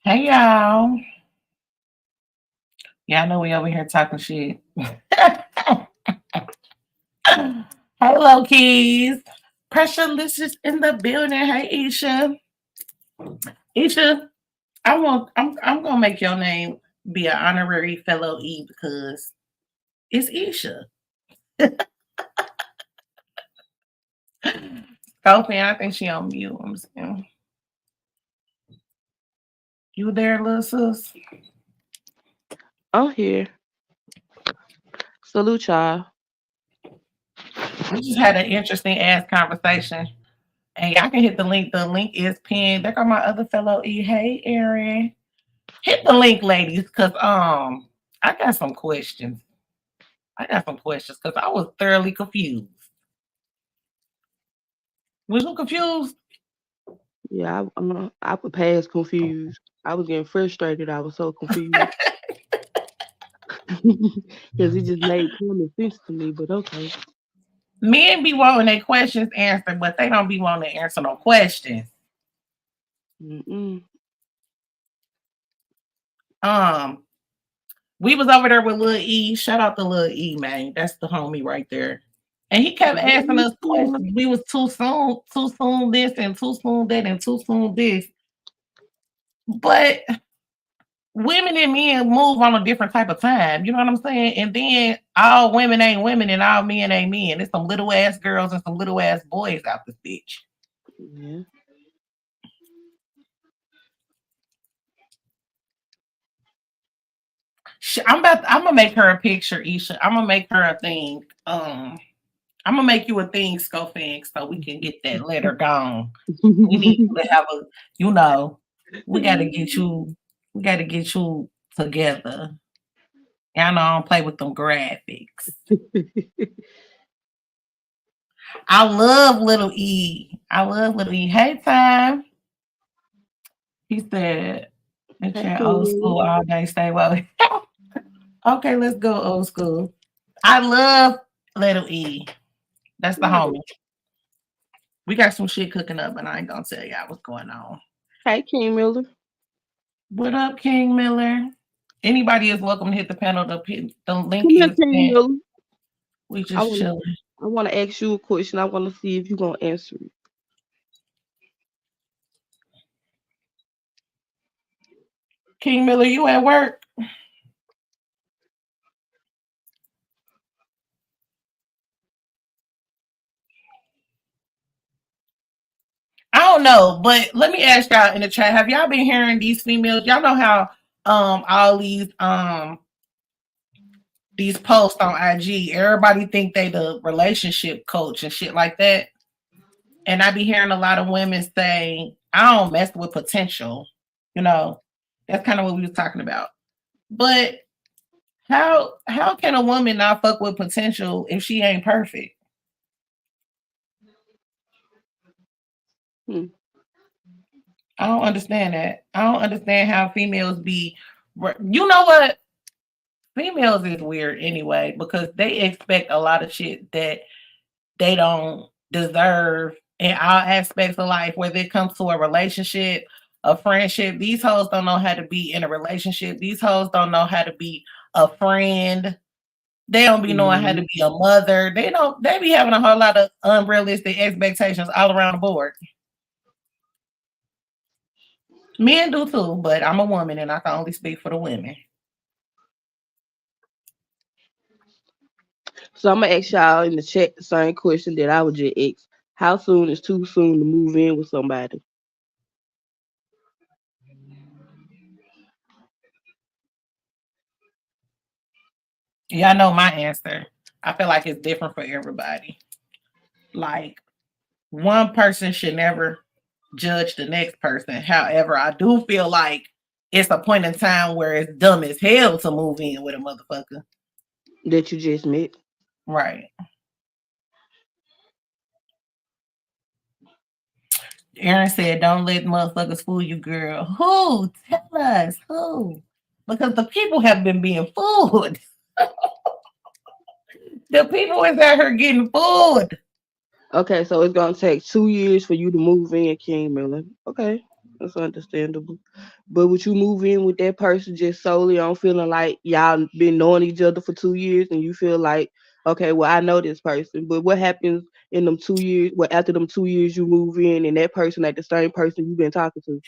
Hey y'all. Y'all know we over here talking shit. Hey low keys. Pressure Licious in the building. Hey Isha. Isha, I'm gonna make your name be an honorary fellow E because it's Isha. Sophie, I think she on mute. I'm saying. You there, little sis? I'm here. Salute y'all. We just had an interesting ass conversation. And y'all can hit the link. The link is pinned. There go my other fellow E. Hey, Erin. Hit the link, ladies, because I got some questions. Because I was thoroughly confused. Was you confused? Yeah, I would pass confused. I was getting frustrated. I was so confused because it just made common sense to me. But okay. Men be wanting their questions answered, but they don't be wanting to answer no questions. Mm-mm. We was over there with Lil E. Shout out to Lil E, man. That's the homie right there. And he kept asking us questions. We was too soon this and too soon that and too soon this. But women and men move on a different type of time. You know what I'm saying? And then all women ain't women and all men ain't men. There's some little ass girls and some little ass boys out this bitch. Yeah. I'm gonna make her a picture, Isha. I'm gonna make her a thing. I'm gonna make you a thing, Scofank, so we can get that letter gone. We need to have a, we gotta get you together. Y'all know I don't play with them graphics. I love little E. Hey, time. He said, old school all day, stay well. Okay, let's go old school. I love little E. That's the homie. We got some shit cooking up, and I ain't gonna tell y'all what's going on. Hey, King Miller. What up, King Miller? Anybody is welcome to hit the panel. The link Come here, is King Miller. We just chilling. I want to ask you a question. I want to see if you're gonna answer it. King Miller, you at work? I don't know, but let me ask y'all in the chat. Have y'all been hearing these females? Y'all know how all these posts on IG, everybody think they the relationship coach and shit like that. And I be hearing a lot of women say, I don't mess with potential. You know, that's kind of what we was talking about. But how can a woman not fuck with potential if she ain't perfect? Hmm. I don't understand that. I don't understand how females be. You know what? Females is weird anyway because they expect a lot of shit that they don't deserve in all aspects of life, whether it comes to a relationship, a friendship. These hoes don't know how to be in a relationship. These hoes don't know how to be a friend. They don't be knowing how to Mhm. be a mother. They be having a whole lot of unrealistic expectations all around the board. Men do too, but I'm a woman and I can only speak for the women. So I'm gonna ask y'all in the chat the same question that I would just ask. How soon is too soon to move in with somebody? Y'all know my answer. I feel like it's different for everybody. Like one person should never judge the next person. However, I do feel like it's a point in time where it's dumb as hell to move in with a motherfucker. That you just met? Right. Aaron said, don't let motherfuckers fool you, girl. Who? Tell us. Who? Because the people have been being fooled. The people is out here getting fooled. Okay, so it's gonna take 2 years for you to move in, King Miller. Okay, that's understandable. But would you move in with that person just solely on feeling like y'all been knowing each other for 2 years and you feel like, okay, well I know this person, but what happens in them 2 years? Well, after them 2 years you move in and that person ain't the same person you've been talking to.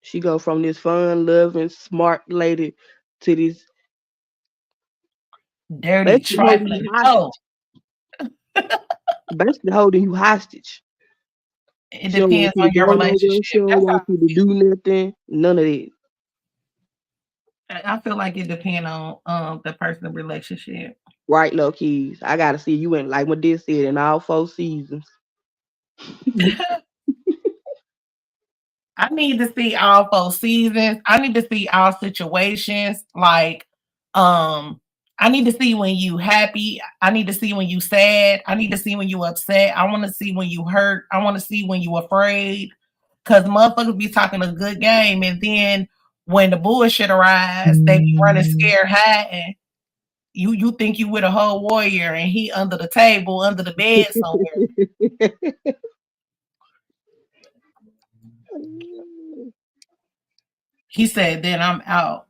She go from this fun, loving, smart lady to this Dirty, basically holding trifling you hoe. hostage. Basically holding you hostage. It She don't want depends you to on your go nowhere. She relationship. don't That's how want you to do nothing. None of that. I feel like it depends on the person's relationship. Right, low keys. I gotta see you in like what this said in all 4 seasons. I need to see all 4 seasons. I need to see all situations. Like, um, I need to see when you happy. I need to see when you sad. I need to see when you upset. I want to see when you hurt. I want to see when you afraid. Cause motherfuckers be talking a good game, and then when the bullshit arrives, they be running scared, hiding. You think you with a whole warrior, and he under the table, under the bed somewhere. He said, "Then I'm out."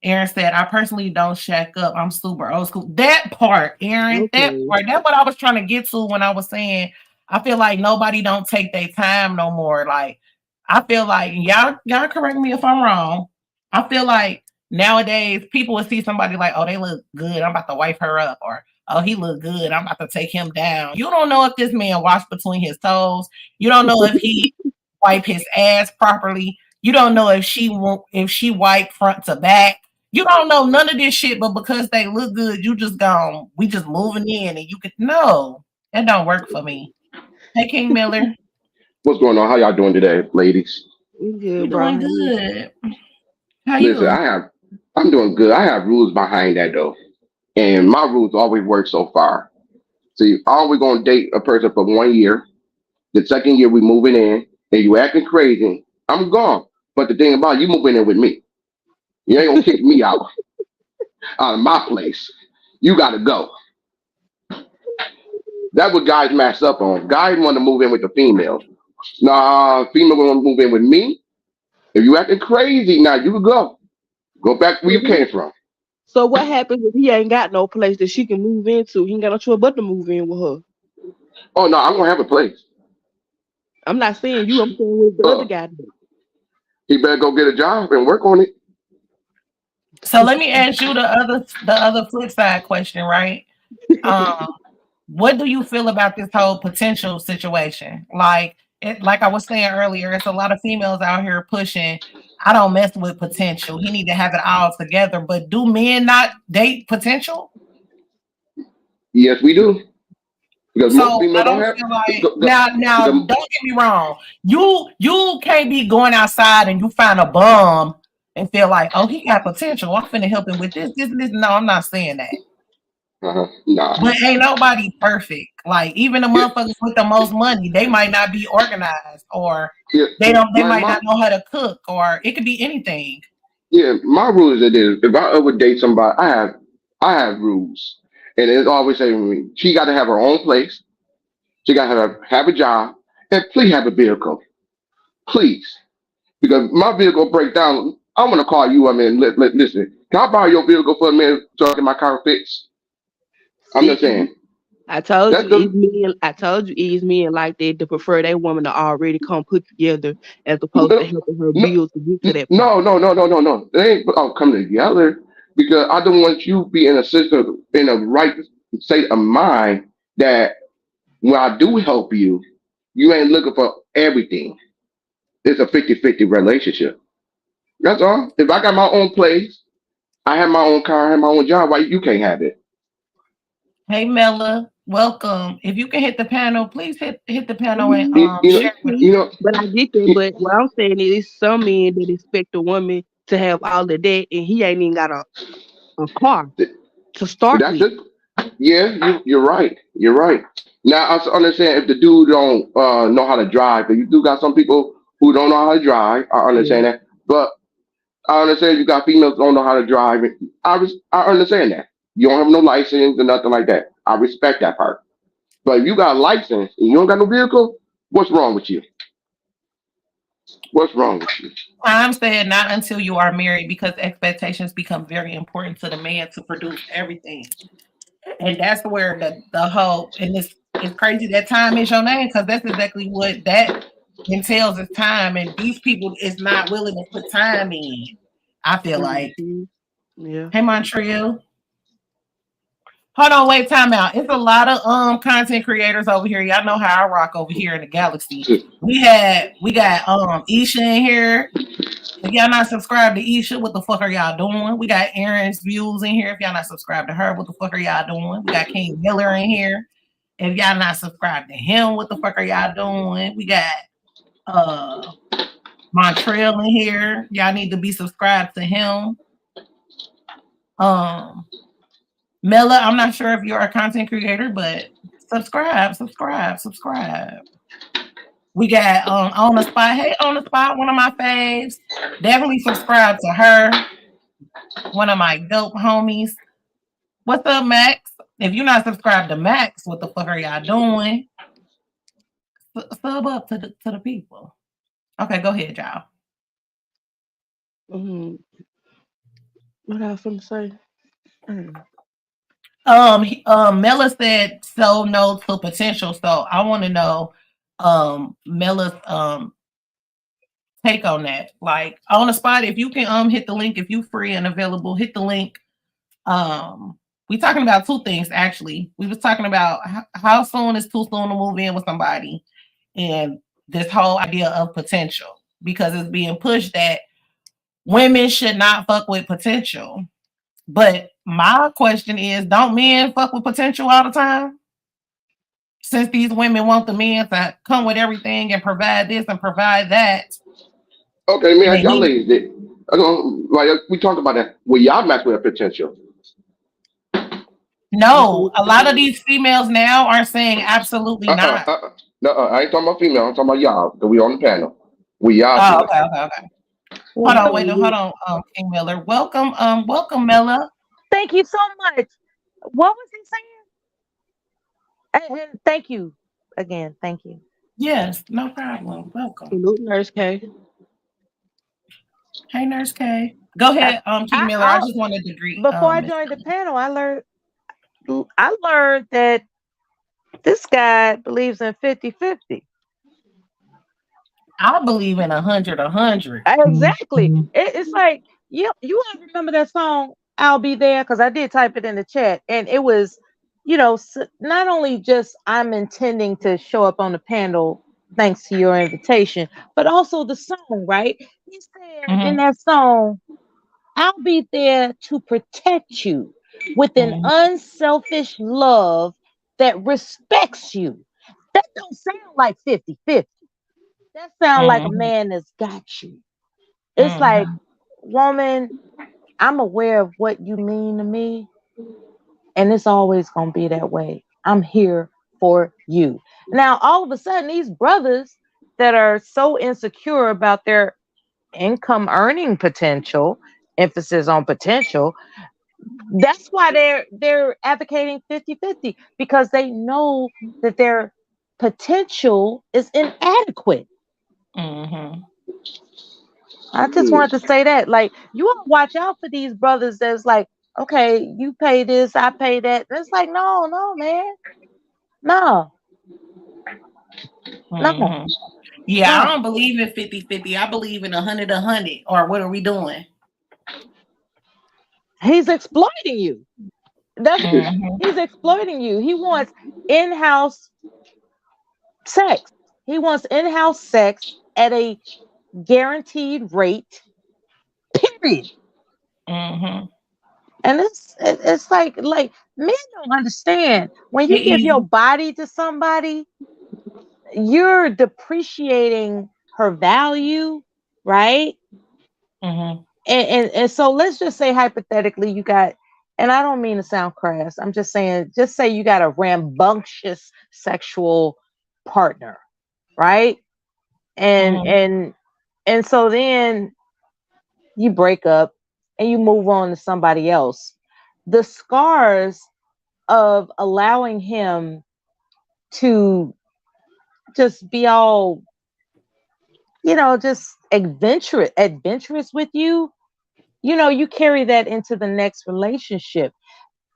Aaron said, I personally don't shack up. I'm super old school. That part, Aaron, that Okay. part, that's what I was trying to get to when I was saying I feel like nobody don't take their time no more. Like, I feel like y'all correct me if I'm wrong. I feel like nowadays people will see somebody like, oh, they look good. I'm about to wipe her up, or oh, he look good. I'm about to take him down. You don't know if this man washed between his toes. You don't know if he wipe his ass properly. You don't know if she wipe front to back. You don't know none of this shit, but because they look good, you just gone. We just moving in, and you can no, that don't work for me. Hey, King Miller, What's going on? How y'all doing today, ladies? We we good, bro. doing How you? good. How Listen, you? I'm doing good. I have rules behind that though, and my rules always work so far. See, all we gonna date a person for 1 year. The second year we moving in, and you acting crazy, I'm gone. But the thing about it, you moving in with me, you ain't gonna kick me out of my place. You gotta go. That's what guys mess up on. Guys want to move in with the female. Nah, female want to move in with me. If you acting crazy, now you can go. Go back where So you what, came from. so what happens if he ain't got no place that she can move into? He ain't got no choice but to move in with her. Oh no, I'm gonna have a place. I'm not saying you. I'm saying with the other Uh, guy. he better go get a job and work on it. So let me ask you the other flip side question, right? Um, what do you feel about this whole potential situation? Like I was saying earlier, it's a lot of females out here pushing. I don't mess with potential. He need to have it all together. But do men not date potential? Yes, we do. Because most So I females don't don't have. feel like The, now don't the, get me wrong. You can't be going outside and you find a bum and feel like, oh, he got potential. I'm finna help him with this. No, I'm not saying that. Nah. But ain't nobody perfect. Like even the Yeah, motherfuckers with the most money, they might not be organized, or yeah. they Like might my not know how to cook, or it could be anything. yeah, my rule is that if I ever date somebody, I have rules, and it's always saying to me, she got to have her own place, she got to have a job, and please have a vehicle, please, because my vehicle break down. I'm gonna call you. I mean, listen, can I borrow your vehicle for a minute so I can get my car fixed? I'm just See, saying I told that's you it's the men. I told you it's men like that to prefer that woman to already come put together as opposed to helping her no, build to get to that point. no. They ain't all come together because I don't want you to be in a system in a right state of mind that when I do help you, you ain't looking for everything. It's a 50-50 relationship. That's all. If I got my own place, I have my own car, I have my own job, why you can't have it? Hey Mela, welcome. If you can hit the panel, please hit the panel and Mhm. You know, share Yes, it with us. you please. know, But I get that. But what I'm saying is, some men that expect a woman to have all of that, and he ain't even got a car to start that's with. it. Yeah, you're right. You're right. Now I understand if the dude don't know how to drive, but you do got some people who don't know how to drive. I Yeah. understand that, but I understand you got females who don't know how to drive. I understand that you don't have no license or nothing like that. I respect that part. But if you got a license and you don't got no vehicle, what's wrong with you? What's wrong with you? I'm saying not until you are married because expectations become very important to the man to produce everything. And that's where the whole and it's crazy that time is your name because that's exactly what that entails is time. And these people is not willing to put time in. I feel like, Hmm. Yeah. hey Montreal. Hold on, wait, time out. It's a lot of content creators over here. Y'all know how I rock over here in the galaxy. We got Isha in here. If y'all not subscribed to Isha, what the fuck are y'all doing? We got Aaron's views in here. If y'all not subscribed to her, what the fuck are y'all doing? We got King Miller in here. If y'all not subscribed to him, what the fuck are y'all doing? We got uh Montreal in here. Y'all need to be subscribed to him. Um Mela, I'm not sure if you're a content creator, but subscribe. We got on the spot. Hey, on the spot, one of my faves. Definitely subscribe to her. One of my dope homies. What's up, Max? If you're not subscribed to Max, what the fuck are y'all doing? Sub up to the people. Okay, go ahead, y'all. Hmm. What I was gonna say? Mm. Mela said so no to potential. So I want to know Mela's take on that. Like on the spot, if you can hit the link, if you free and available, hit the link. We talking about two things actually. We was talking about how soon is too soon to move in with somebody, and this whole idea of potential because it's being pushed that women should not fuck with potential. But my question is, don't men fuck with potential all the time? Since these women want the men to come with everything and provide this and provide that, Okay, let me ask and y'all he ladies this. Like we talked about that. Will y'all mess with a potential? no, a lot of these females now are saying absolutely Uh-uh, not. uh-uh. No, I ain't talking about female. I'm talking about y'all. Cause we on the panel. Will y'all Oh, do it? okay. Well, Hold I on, wait, hold would. on, King Miller. Welcome, Miller. Thank you so much. What was he saying? And thank you again. Thank you. Yes, no problem. Welcome. Salute, Nurse K. Hey, Nurse K. Go I, ahead, King Miller. I I just wanted to greet before I Miss. joined the panel, I learned that this guy believes in 50-50. I believe in 100. Exactly. It's like you all remember that song "I'll Be There" because I did type it in the chat, and it was, not only just I'm intending to show up on the panel thanks to your invitation, but also the song. Right? He said in Mm-hmm, that song, "I'll be there to protect you with an mm-hmm, unselfish love that respects you." That don't sound like 50-50. That sound like a mm-hmm, man that's got you. It's like, mm-hmm. woman, I'm aware of what you mean to me, And it's always going to be that way. I'm here for you. Now, all of a sudden, these brothers that are so insecure about their income earning potential, emphasis on potential, that's why they're advocating 50-50, because they know that their potential is inadequate. Mm-hmm. I just wanted to say that, like, you want to watch out for these brothers that's like, okay, you pay this, I pay that. And it's like, no, man. No. Mm-hmm. Yeah, I No. don't believe in 50-50. I believe in 100-100. Or what are we doing? He's exploiting you. Mm-hmm. He's exploiting you. He wants in-house sex. He wants in-house sex at a guaranteed rate, period. Mm-hmm. And it's like men don't understand, when you give your body to somebody, you're depreciating her value, right? Mm-hmm. And so let's just say hypothetically you got, and I don't mean to sound crass, I'm just saying, just say you got a rambunctious sexual partner, right? And Mm-hmm. and so then you break up and you move on to somebody else. The scars of allowing him to just be all, just adventurous with you, you carry that into the next relationship.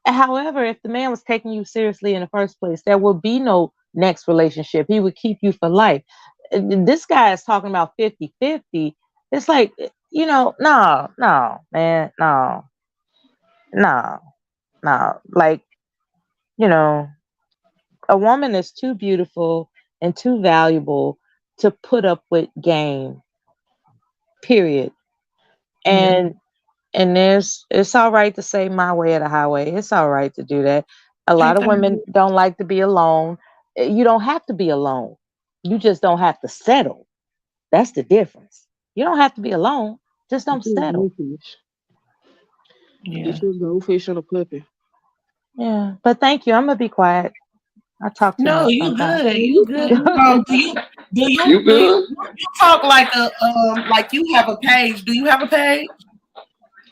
However, if the man was taking you seriously in the first place, there will be no next relationship. He would keep you for life. This guy is talking about 50-50. It's like, no, man, no. Like, you know, a woman is too beautiful and too valuable to put up with game, period. Yeah. And it's all right to say my way or the highway. It's all right to do that. A lot Ain't of that women don't like to be alone. You don't have to be alone. You just don't have to settle. That's the difference. You don't have to be alone. Just don't Get you a settle. goldfish. Yeah. Get you a goldfish and a puppy. Yeah. But thank you. I'm gonna be quiet. I talk too No, much you sometimes. good. You good. You good? You talk like like you have a page. Do you have a page?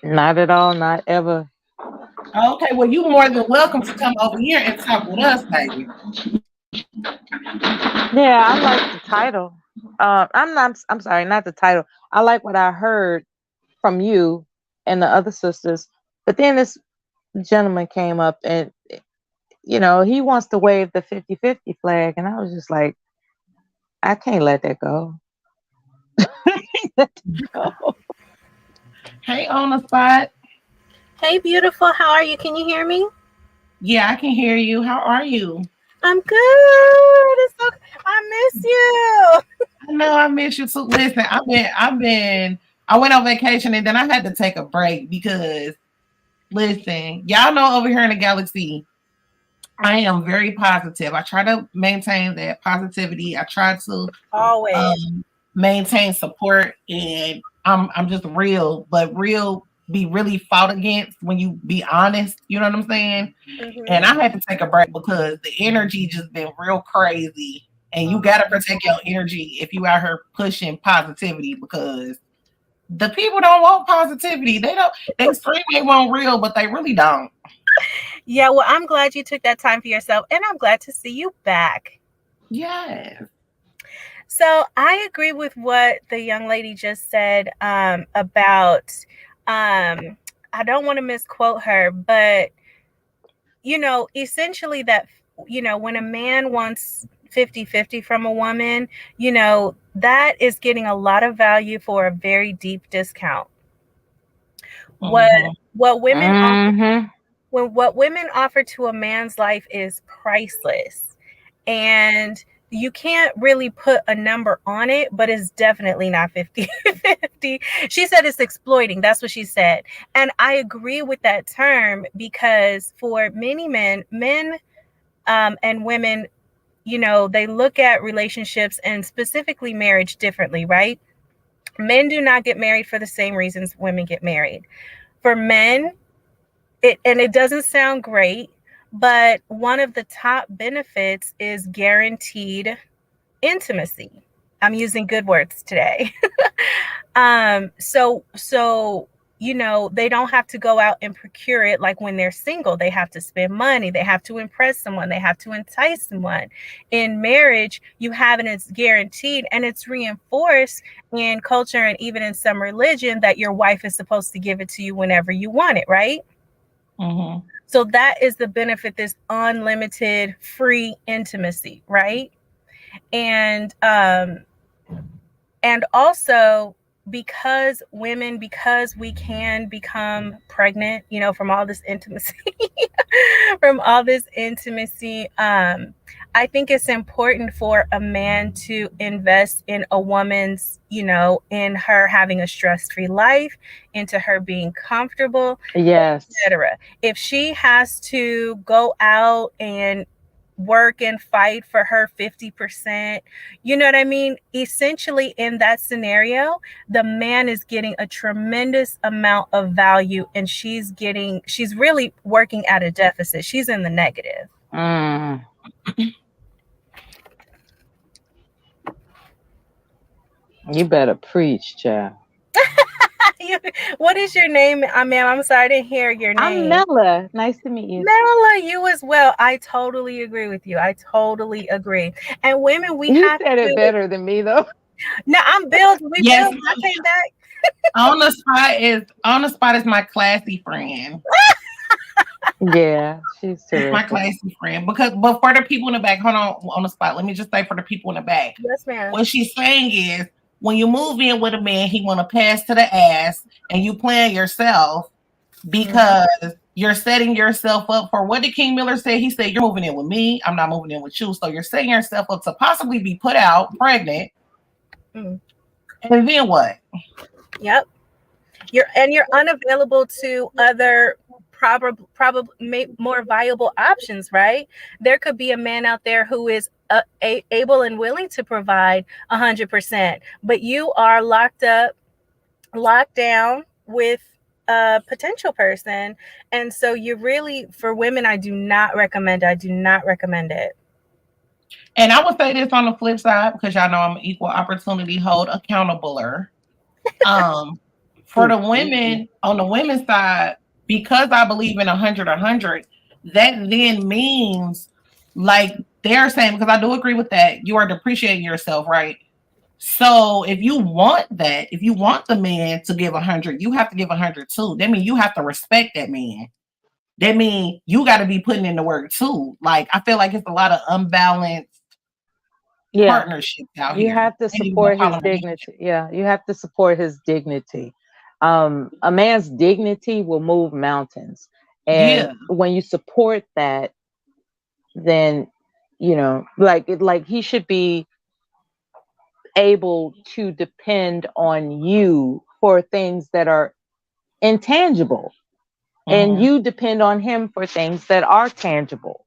Not at all. Not ever. Okay, well, you more than welcome to come over here and talk with us, baby. Yeah, I like the title. I'm sorry, not the title. I like what I heard from you and the other sisters. But then this gentleman came up and he wants to wave the 50-50 flag, and I was just like, I can't let that go. Hey, on the spot. Hey, beautiful. How are you? Can you hear me? Yeah, I can hear you. How are you? I'm good. I miss you. I know I miss you too. Listen, I went on vacation and then I had to take a break because, listen, y'all know over here in the galaxy, I am very positive. I try to maintain that positivity. I try to Always. maintain support, and I'm just real, but real be really fought against when you be honest. You know what I'm saying? Mm-hmm. And I had to take a break because the energy just been real crazy. And you gotta protect your energy if you out here pushing positivity, because the people don't want positivity. They scream they want real, but they really don't. Yeah, well, I'm glad you took that time for yourself, and I'm glad to see you back. Yes. So I agree with what the young lady just said about, I don't want to misquote her, but, essentially that, when a man wants 50-50 from a woman, that is getting a lot of value for a very deep discount. Mhm. What women Mm-hmm. what women offer to a man's life is priceless. And you can't really put a number on it, but it's definitely not 50-50. She said it's exploiting. That's what she said. And I agree with that term, because for many men and women, they look at relationships and specifically marriage differently, right? Men do not get married for the same reasons women get married. For men, it doesn't sound great, But one of the top benefits is guaranteed intimacy. I'm using good words today. So you know, they don't have to go out and procure it like when they're single. They have to spend money, they have to impress someone, they have to entice someone. In marriage, you have it, and it's guaranteed, and it's reinforced in culture and even in some religion that your wife is supposed to give it to you whenever you want it, right? Mm-hmm. So that is the benefit, this unlimited free intimacy, right? And also, because we can become pregnant, you know, from all this intimacy, I think it's important for a man to invest in a woman's, you know, in her having a stress-free life, into her being comfortable, Yes. etc. If she has to go out and work and fight for her 50%, you know what I mean? Essentially, in that scenario, the man is getting a tremendous amount of value, and she's really working at a deficit. She's in the negative. Mm. You better preach, child. What is your name, ma'am? I'm sorry, I didn't hear your name. I'm Mela. Nice to meet you. Mela, you as well. I totally agree with you. I totally agree. And women, we You have said to. it better than me, though. No, I'm built. We Yes. built. I came back. On the spot is my classy friend. Yeah, she's terrific. My classy friend. But for the people in the back, hold on the spot. Let me just say for the people in the back. Yes, ma'am. What she's saying is, when you move in with a man, he want to pass to the ass, and you plan yourself because you're setting yourself up for, what did King Miller say? He said, you're moving in with me, I'm not moving in with you. So you're setting yourself up to possibly be put out pregnant. And then what? Yep. You're unavailable to other probably more viable options, right? There could be a man out there who is able and willing to provide 100%, but you are locked down with a potential person. And so you really, for women, I do not recommend it. And I would say this on the flip side, because y'all know I'm an equal opportunity hold accountabler. For the women, on the women's side, because I believe in 100, that then means, like they're saying, because I do agree with that, you are depreciating yourself, right? So if you want the man to give 100, you have to give 100 too. That means you have to respect that man. That means you got to be putting in the work too. Like, I feel like it's a lot of unbalanced partnerships out here. You have to support his dignity. Yeah, you have to support his dignity. A man's dignity will move mountains. And when you support that, then, you know, like he should be able to depend on you for things that are intangible. And you depend on him for things that are tangible.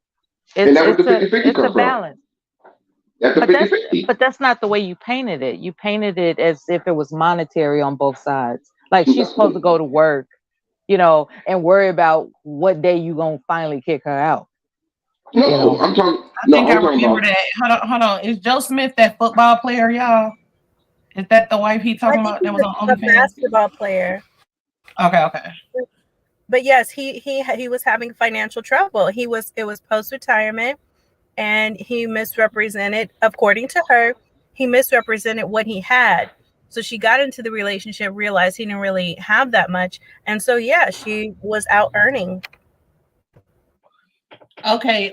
It's a balance. That's a 50-50. But that's not the way you painted it. You painted it as if it was monetary on both sides. Like, she's supposed to go to work, you know, and worry about what day you gonna finally kick her out. No, you know? I'm talking. I remember that. Hold on. Is Joe Smith that football player, y'all? Is that the wife he talking about? That was on a basketball player. Okay. But yes, he was having financial trouble. It was post-retirement, and he misrepresented, according to her, what he had. So she got into the relationship, realized he didn't really have that much, and so she was out earning. Okay,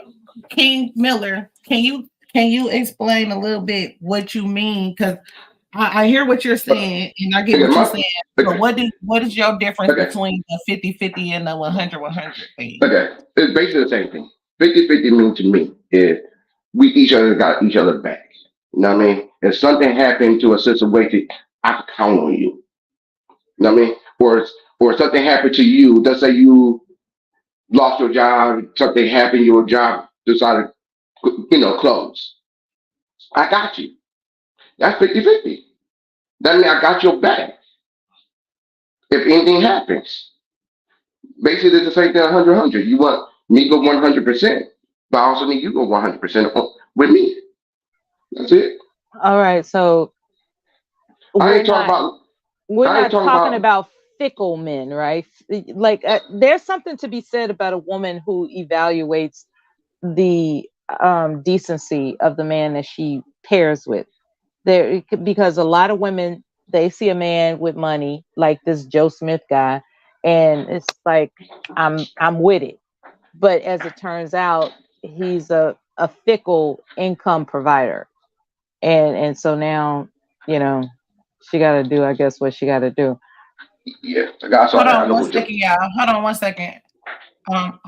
King Miller, can you explain a little bit what you mean? Because I hear what you're saying, and I get what you're saying. But what is your difference between the 50-50 and the 100-100 thing? Okay, it's basically the same thing. 50-50 means to me is we each other got each other back. You know what I mean? If something happened to a situation, I can count on you. You know what I mean? Or something happened to you. Let's say you lost your job, something happened, your job decided, close. I got you. That's 50-50. That means I got your back. If anything happens. Basically, it's the same thing 100-100. Me go 100%, but I also need you go 100% with me. That's it. All right, so I we're ain't talking not about. we're I ain't not talking talking about. about fickle men, right? Like there's something to be said about a woman who evaluates the decency of the man that she pairs with. Because a lot of women, they see a man with money like this Joe Smith guy, and it's like I'm with it. But as it turns out, he's a fickle income provider, and so now, you know, she got to do, I guess, what she got to do. Yeah, I got Hold sorry. I on know one what you. second, y'all. Hold on one second.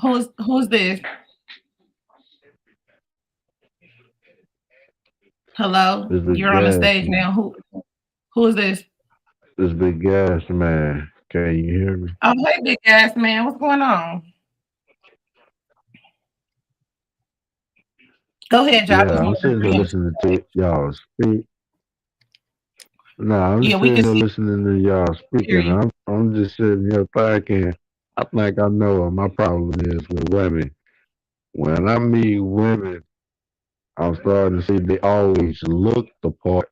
Who's this? Hello, It's Big you're on the Gas. stage now. Who is this? It's Big Gas, man. Can you hear me? Oh, hey, big ass man. What's going on? Go ahead, y'all. Yeah, I'm sitting here listening to y'all speak. No, I'm Yeah, just we sitting can here see listening to y'all hear speaking. you. I'm just sitting here thinking. I think I know what my problem is with women. When I meet women, I'm starting to see they always look the part.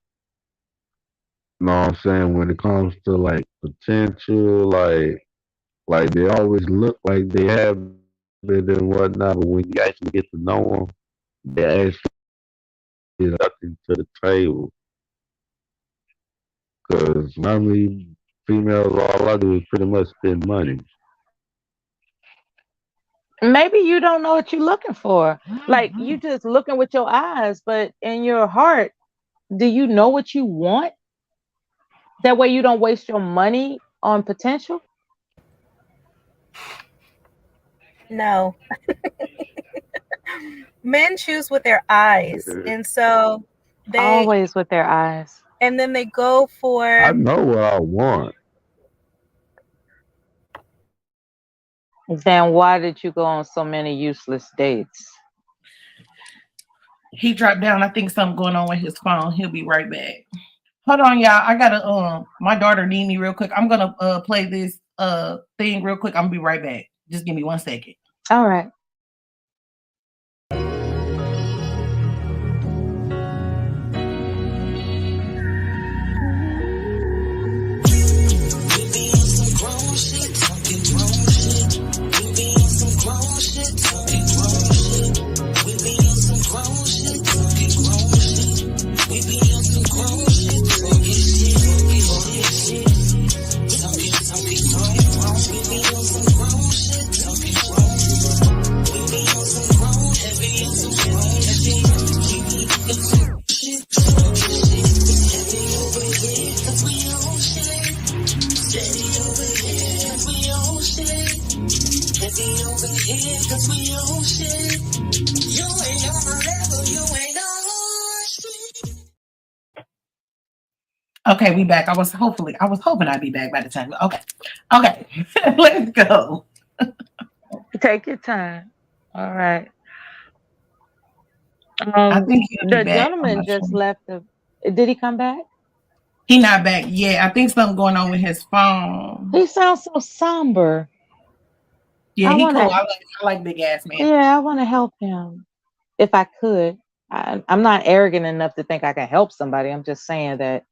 You know what I'm saying? When it comes to like potential, like they always look like they have it and whatnot, but when you actually get to know them, they actually get nothing to the table. Because I mean, females, all I do is pretty much spend money. Maybe you don't know what you're looking for. Like you just looking with your eyes, but in your heart, do you know what you want? That way you don't waste your money on potential. No. Men choose with their eyes, and so Always with their eyes. and then they go for. I know what I want. Then why did you go on so many useless dates? He dropped down. I think something going on with his phone. He'll be right back. Hold on, y'all. I gotta my daughter need me real quick. I'm gonna play this thing real quick. I'm gonna be right back. Just give me 1 second. All right. Okay, we back. I was hoping I'd be back by the time. Okay, let's go. Take your time. All right. I think he'll be The back. gentleman just left. Did he come back? He not back yet. I think something going on with his phone. He sounds so somber. Yeah, he cool. I like big ass man. Yeah, I want to help him if I could. I'm not arrogant enough to think I can help somebody. I'm just saying that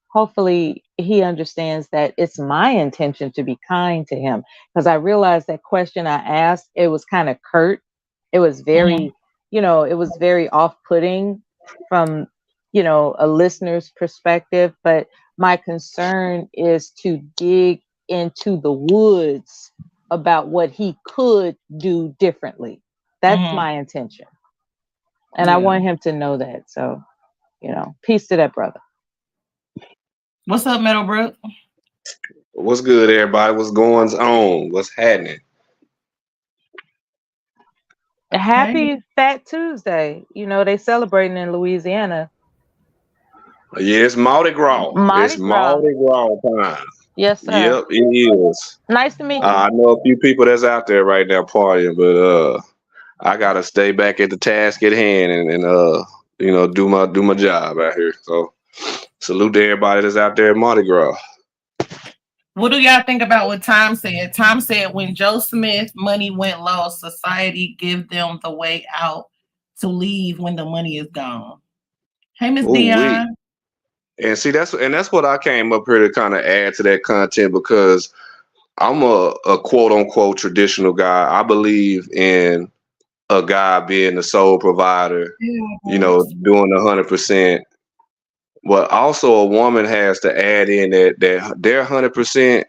hopefully he understands that it's my intention to be kind to him, because I realized that question I asked, it was kind of curt. It was very, it was very off-putting from, a listener's perspective. But my concern is to dig into the woods about what he could do differently. That's my intention. And I want him to know that. So, peace to that brother. What's up, Meadowbrook? What's good, everybody? What's going on? What's happening? Happy Fat Tuesday. They celebrating in Louisiana. Yeah, it's Mardi Gras. It's Mardi Gras time. Yes, sir. Yep, it is. Nice to meet you. I know a few people that's out there right now partying, but I gotta stay back at the task at hand and do my job out here. So salute to everybody that's out there at Mardi Gras. What do y'all think about what Tom said? Tom said when Joe Smith money went low, society give them the way out to leave when the money is gone. Hey, Miss Ooh, we. Dion. And see, that's what I came up here to kind of add to that content because I'm a quote unquote traditional guy. I believe in a guy being the sole provider, doing 100%. But also a woman has to add in that their 100%.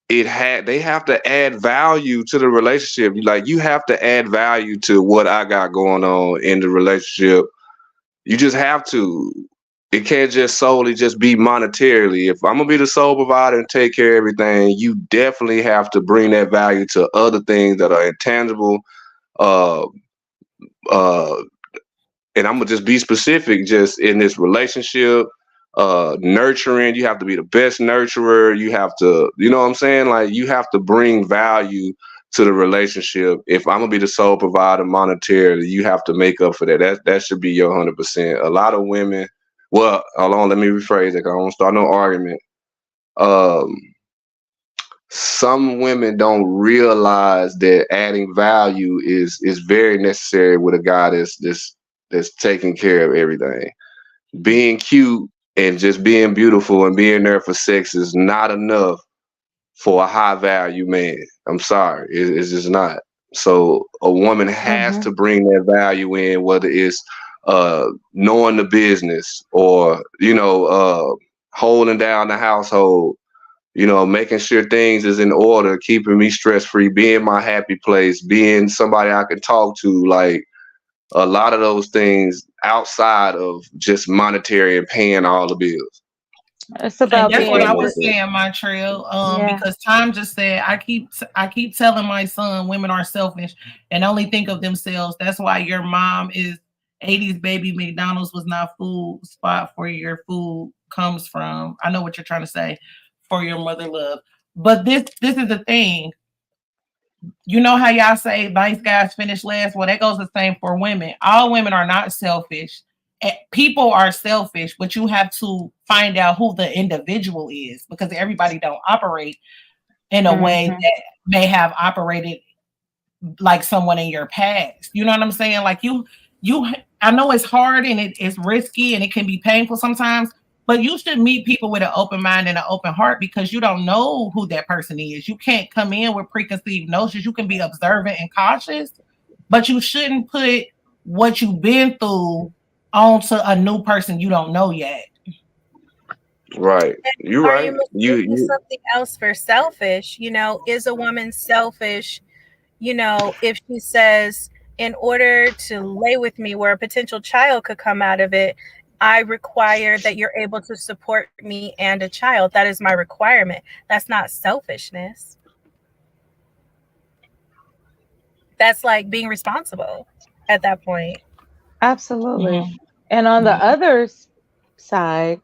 They have to add value to the relationship. Like you have to add value to what I got going on in the relationship. You just have to. It can't just solely just be monetarily. If I'm gonna be the sole provider and take care of everything, you definitely have to bring that value to other things that are intangible. Uh, uh, and I'm gonna just be specific. Just in this relationship, nurturing. You have to be the best nurturer. You have to, you know what I'm saying? Like you have to bring value to the relationship. If I'm gonna be the sole provider monetarily, you have to make up for that. That should be your 100%. A lot of women. Well, hold on, let me rephrase it. I don't start no argument. Some women don't realize that adding value is very necessary with a guy that's taking care of everything. Being cute and just being beautiful and being there for sex is not enough for a high value man. I'm sorry, it's just not. So a woman has to bring that value in, whether it's knowing the business or holding down the household, making sure things is in order, keeping me stress free, being my happy place, being somebody I can talk to, like a lot of those things outside of just monetary and paying all the bills. It's about That's what I being was saying, Montreal. Yeah. Because Tom just said I keep telling my son women are selfish and only think of themselves. That's why your mom is 80s baby. McDonald's was not food spot for your food comes from. I know what you're trying to say for your mother love. But this is the thing. You know how y'all say nice guys finish last? Well, that goes the same for women. All women are not selfish. People are selfish, but you have to find out who the individual is because everybody don't operate in a way that may have operated like someone in your past. You know what I'm saying? Like you I know it's hard and it's risky and it can be painful sometimes, but you should meet people with an open mind and an open heart because you don't know who that person is. You can't come in with preconceived notions. You can be observant and cautious, but you shouldn't put what you've been through onto a new person you don't know yet. Right. You're right. You something else for selfish, is a woman selfish, if she says, in order to lay with me where a potential child could come out of it, I require that you're able to support me and a child. That is my requirement. That's not selfishness. That's like being responsible at that point. Absolutely. And on the other side,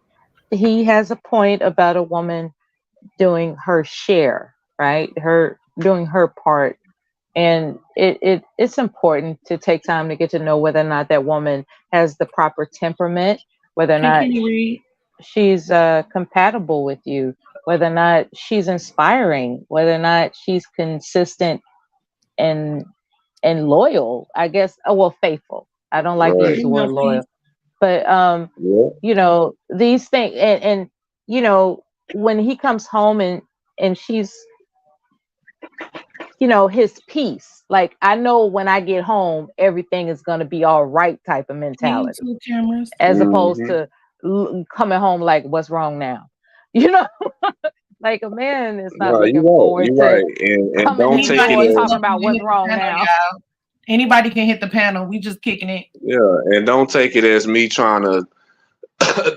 he has a point about a woman doing her share, right? Her doing her part. And it's important to take time to get to know whether or not that woman has the proper temperament, whether or not she's compatible with you, whether or not she's inspiring, whether or not she's consistent and loyal, I guess. Oh, well, faithful. I don't like to use the word loyal. But these things and when he comes home and she's his peace. Like I know when I get home, everything is going to be all right type of mentality, as opposed to coming home like, what's wrong now? Like a man is not looking forward to right. And don't take it talking about what's wrong now. Anybody can hit the panel. We just kicking it. Yeah, and don't take it as me trying to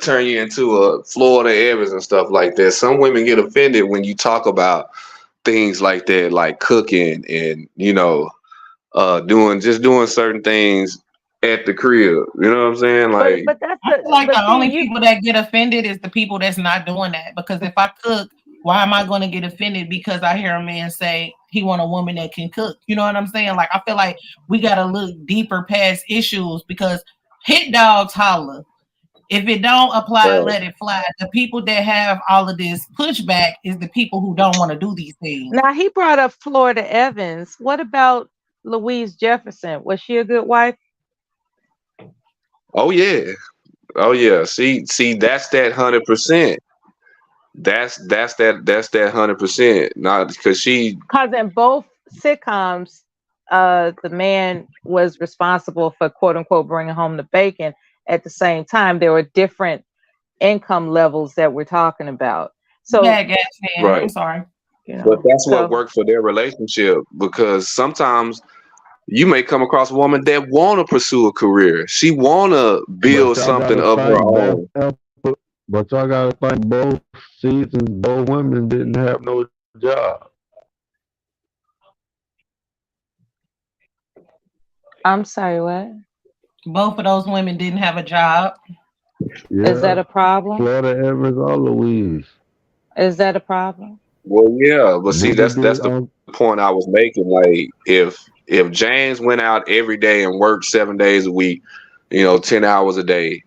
turn you into a Florida Evans and stuff like that. Some women get offended when you talk about things like that, like cooking and doing certain things at the crib. You know what I'm saying? Like, but that's the only people that get offended is the people that's not doing that. Because if I cook, why am I going to get offended because I hear a man say he want a woman that can cook? You know what I'm saying? Like I feel like we got to look deeper past issues because hit dogs holler. If it don't apply, Right. let it fly. The people that have all of this pushback is the people who don't want to do these things. Now he brought up Florida Evans. What about Louise Jefferson? Was she a good wife? Oh yeah. Oh yeah. See, that's that 100%. That's that 100%. Not because she Because in both sitcoms, the man was responsible for quote unquote bringing home the bacon. At the same time, there were different income levels that we're talking about. So, Bad gas man. I'm right. sorry. you But know, that's what so worked for their relationship because sometimes you may come across a woman that want to pursue a career. She want to But build y'all something gotta of her think both own. but y'all gotta think both seasons, both women didn't have no job. I'm sorry, what? Both of those women didn't have a job. Is that Yeah. a problem? Florida Evans or Louise. Is that a problem? Well, yeah, but see, Neither that's did the point I was making. Like, if James went out every day and worked 7 days a week, 10 hours a day,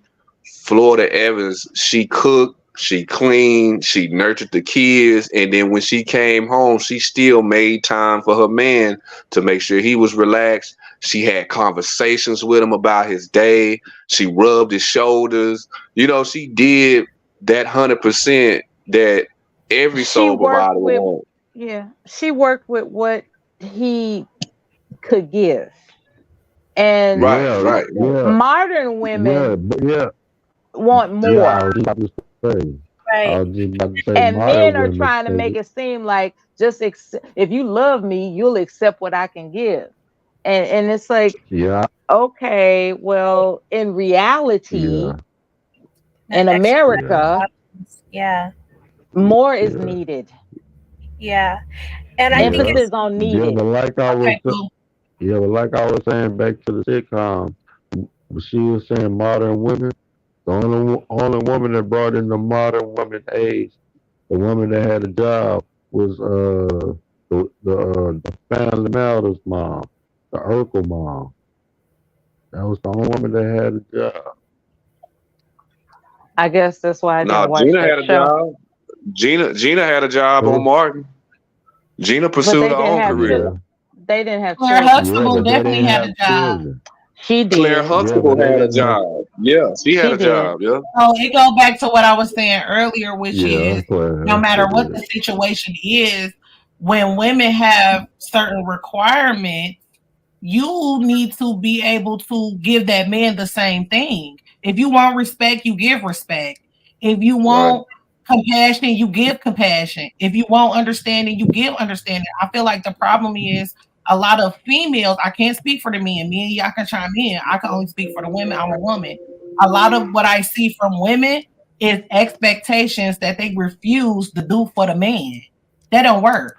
Florida Evans, she cooked, she cleaned, she nurtured the kids, and then when she came home, she still made time for her man to make sure he was relaxed. She had conversations with him about his day. She rubbed his shoulders. She did that 100% that every She soul worked provider would with, want. yeah, she worked with what he could give. And Right, Yeah, right, right. yeah, modern yeah, women but yeah, want yeah, I more. was just about to say. I Right. was just about to say And modern men are women trying to think make it seem like if you love me, you'll accept what I can give. And it's like, yeah, okay, well, in reality, yeah, That in extra yeah, America, options. Yeah. more is yeah, needed. Yeah. And I think yeah. it's Emphasis on Yeah, needed. but Okay, cool. like I was saying back to the sitcom, but she was saying modern women. The only woman that brought in the modern woman age, the woman that had a job was the Family Matters mom, the Urkel mom. That was the only woman that had a job. I guess that's why I No, didn't watch Gina that had a show. job. Gina had a job on Who? Martin. Gina But pursued they her didn't own have career. Yeah, they didn't have Claire children. yeah, Huxtable but they definitely didn't had a have job. children. She Claire did. Yeah, but Huxtable they had a didn't have. job. Yeah, she had She a did. job. Yeah. So it goes back to what I was saying earlier, which Yeah, is Claire no matter Huxtable what did. the situation is, when women have certain requirements, you need to be able to give that man the same thing. If you want respect, you give respect. If you Right. want compassion, you give compassion. If you want understanding, you give understanding. I feel like the problem is a lot of females. I can't speak for the men. Me and y'all can chime in. I can only speak for the women. I'm a woman. A lot of what I see from women is expectations that they refuse to do for the man. That don't work.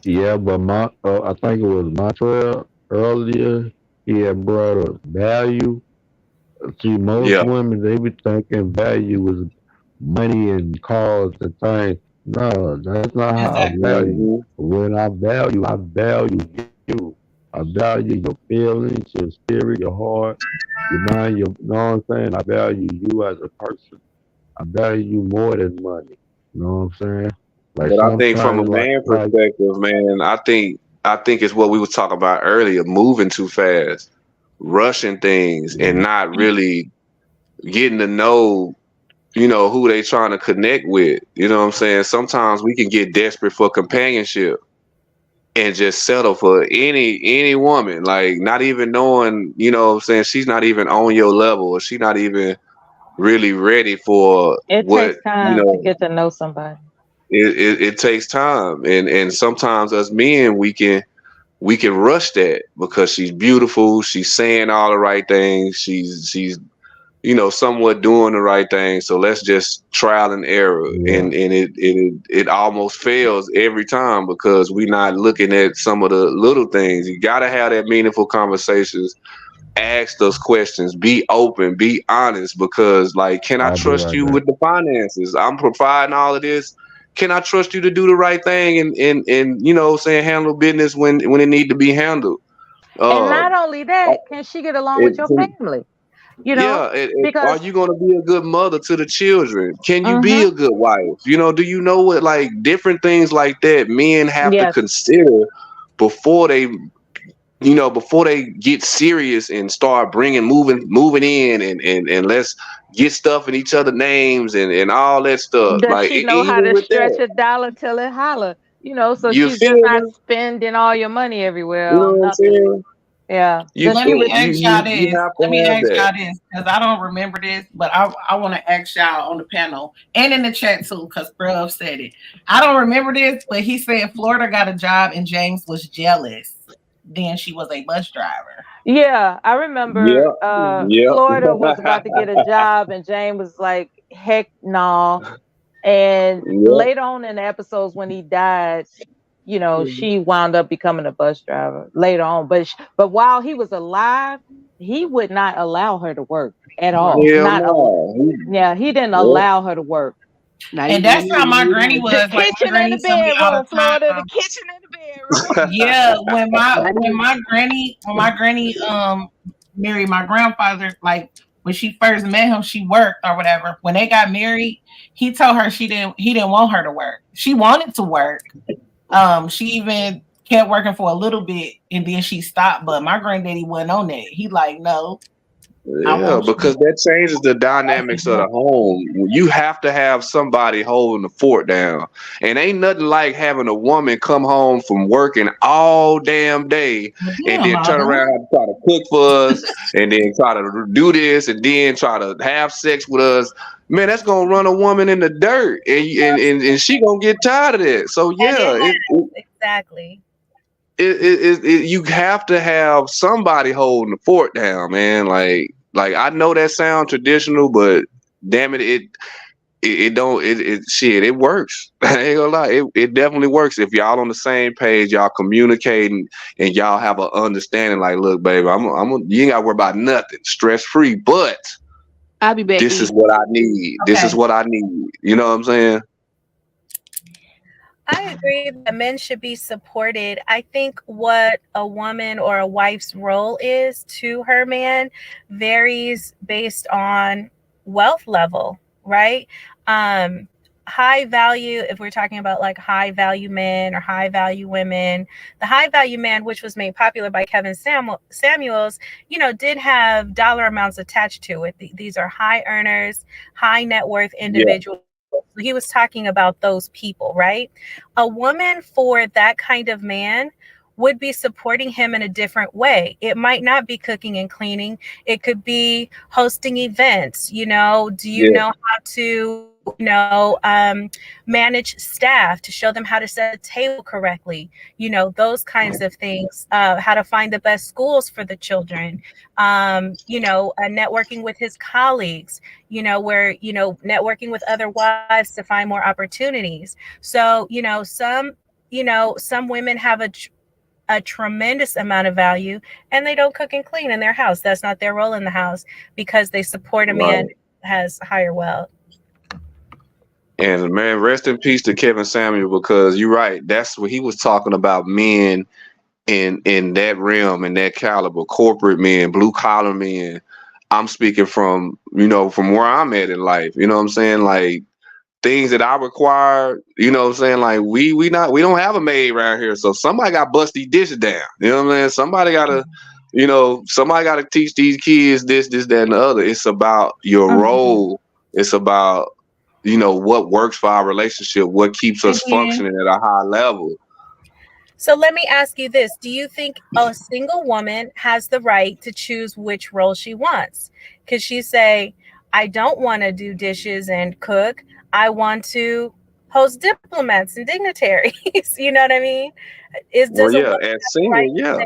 Yeah, but I think it was Montreal earlier. He had brought up value. See, most Yeah. women they be thinking value is money and cars and things. No, that's not how I Exactly. value. Hmm. When I value you. I value your feelings, your spirit, your heart, your mind. You know what I'm saying? I value you as a person. I value you more than money. You know what I'm saying? Like But I think from a sometimes, man like perspective, man, I think it's what we was talking about earlier, moving too fast, rushing things, and yeah, not really getting to know, who they trying to connect with. You know what I'm saying? Sometimes we can get desperate for companionship and just settle for any woman, like not even knowing, what I'm saying, she's not even on your level, or she not even really ready for It what, takes time to get to know somebody. it takes time, and sometimes us men we can rush that because she's beautiful, she's saying all the right things, she's somewhat doing the right thing, so let's just trial and error, yeah, and it almost fails every time because we're not looking at some of the little things. You got to have that meaningful conversations, ask those questions, be open, be honest, because like, can I I'll be trust right you back. with the finances? I'm providing all of this. Can I trust you to do the right thing and saying handle business when it need to be handled? And Uh, not only that, can she get along with it, your family? You know, are because you going to be a good mother to the children? Can you be mm-hmm, a good wife? Do you know what, like, different things like that men have to yes, consider before they, before they get serious and start moving in, and let's get stuff in each other names and all that stuff. does Like, she know how even to with stretch that, a dollar till it holler? So you she's just feel not me? spending all your money everywhere You know on what I'm nothing. saying? Yeah. You Does Let she? me you ask y'all you this. have Let me to have ask that. y'all this because I don't remember this, but I want to ask y'all on the panel and in the chat too because Bruv said it. I don't remember this, but he said Florida got a job and James was jealous. Then she was a bus driver. Yeah, I remember Yep. Yep. Florida was about to get a job and Jane was like, heck no. And Yep. later on in the episodes when he died, she wound up becoming a bus driver later on. But while he was alive, he would not allow her to work at all. Hell Not no. Yeah, he didn't Yep. allow her to work. Now And you that's how my you granny know, The was. Like my kitchen and granny the told me all the bedroom, Florida. The time. kitchen and the bedroom. Yeah, when now my granny married my grandfather, like when she first met him, she worked or whatever. When they got married, he told her he didn't want her to work. She wanted to work. She even kept working for a little bit and then she stopped. But my granddaddy wasn't on that. He like, no, I Yeah, want you because that changes the dynamics of the home. You have to have somebody holding the fort down. And ain't nothing like having a woman come home from working all damn day and yeah, then turn mother. around and try to cook for us and then try to do this and then try to have sex with us. Man, that's gonna run a woman in the dirt, and she gonna get tired of that. So And yeah, it has, exactly. you have to have somebody holding the fort down, man. Like I know that sound traditional, but damn it, it don't shit, it works. I ain't gonna lie, it definitely works if y'all on the same page, y'all communicating, and y'all have an understanding. Like, look, baby, you ain't gotta worry about nothing, stress free, but I'll be back. this is what I need. This is Okay. what I need. You know what I'm saying? I agree that men should be supported. I think what a woman or a wife's role is to her man varies based on wealth level, right? High value, if we're talking about like high value men or high value women, the high value man, which was made popular by Kevin Samuels, did have dollar amounts attached to it. These are high earners, high net worth individuals. He was talking about those people, right? A woman for that kind of man would be supporting him in a different way. It might not be cooking and cleaning. It could be hosting events. Do you know how to, manage staff, to show them how to set a table correctly, those kinds of things, how to find the best schools for the children, networking with his colleagues, networking with other wives to find more opportunities. So, some women have a tremendous amount of value and they don't cook and clean in their house. That's not their role in the house because they support a man who has higher wealth. And man, rest in peace to Kevin Samuel, because you're right. That's what he was talking about, men in that realm, in that caliber, corporate men, blue collar men. I'm speaking from where I'm at in life. You know what I'm saying? Like things that I require, you know what I'm saying? Like we don't have a maid around here. So somebody got bust these dishes down. You know what I'm saying? Somebody gotta teach these kids this, that, and the other. It's about your role. It's about what works for our relationship, what keeps us functioning at a high level. So let me ask you this. Do you think a single woman has the right to choose which role she wants? Could she say, I don't want to do dishes and cook. I want to host diplomats and dignitaries. You know what I mean? As single, yeah.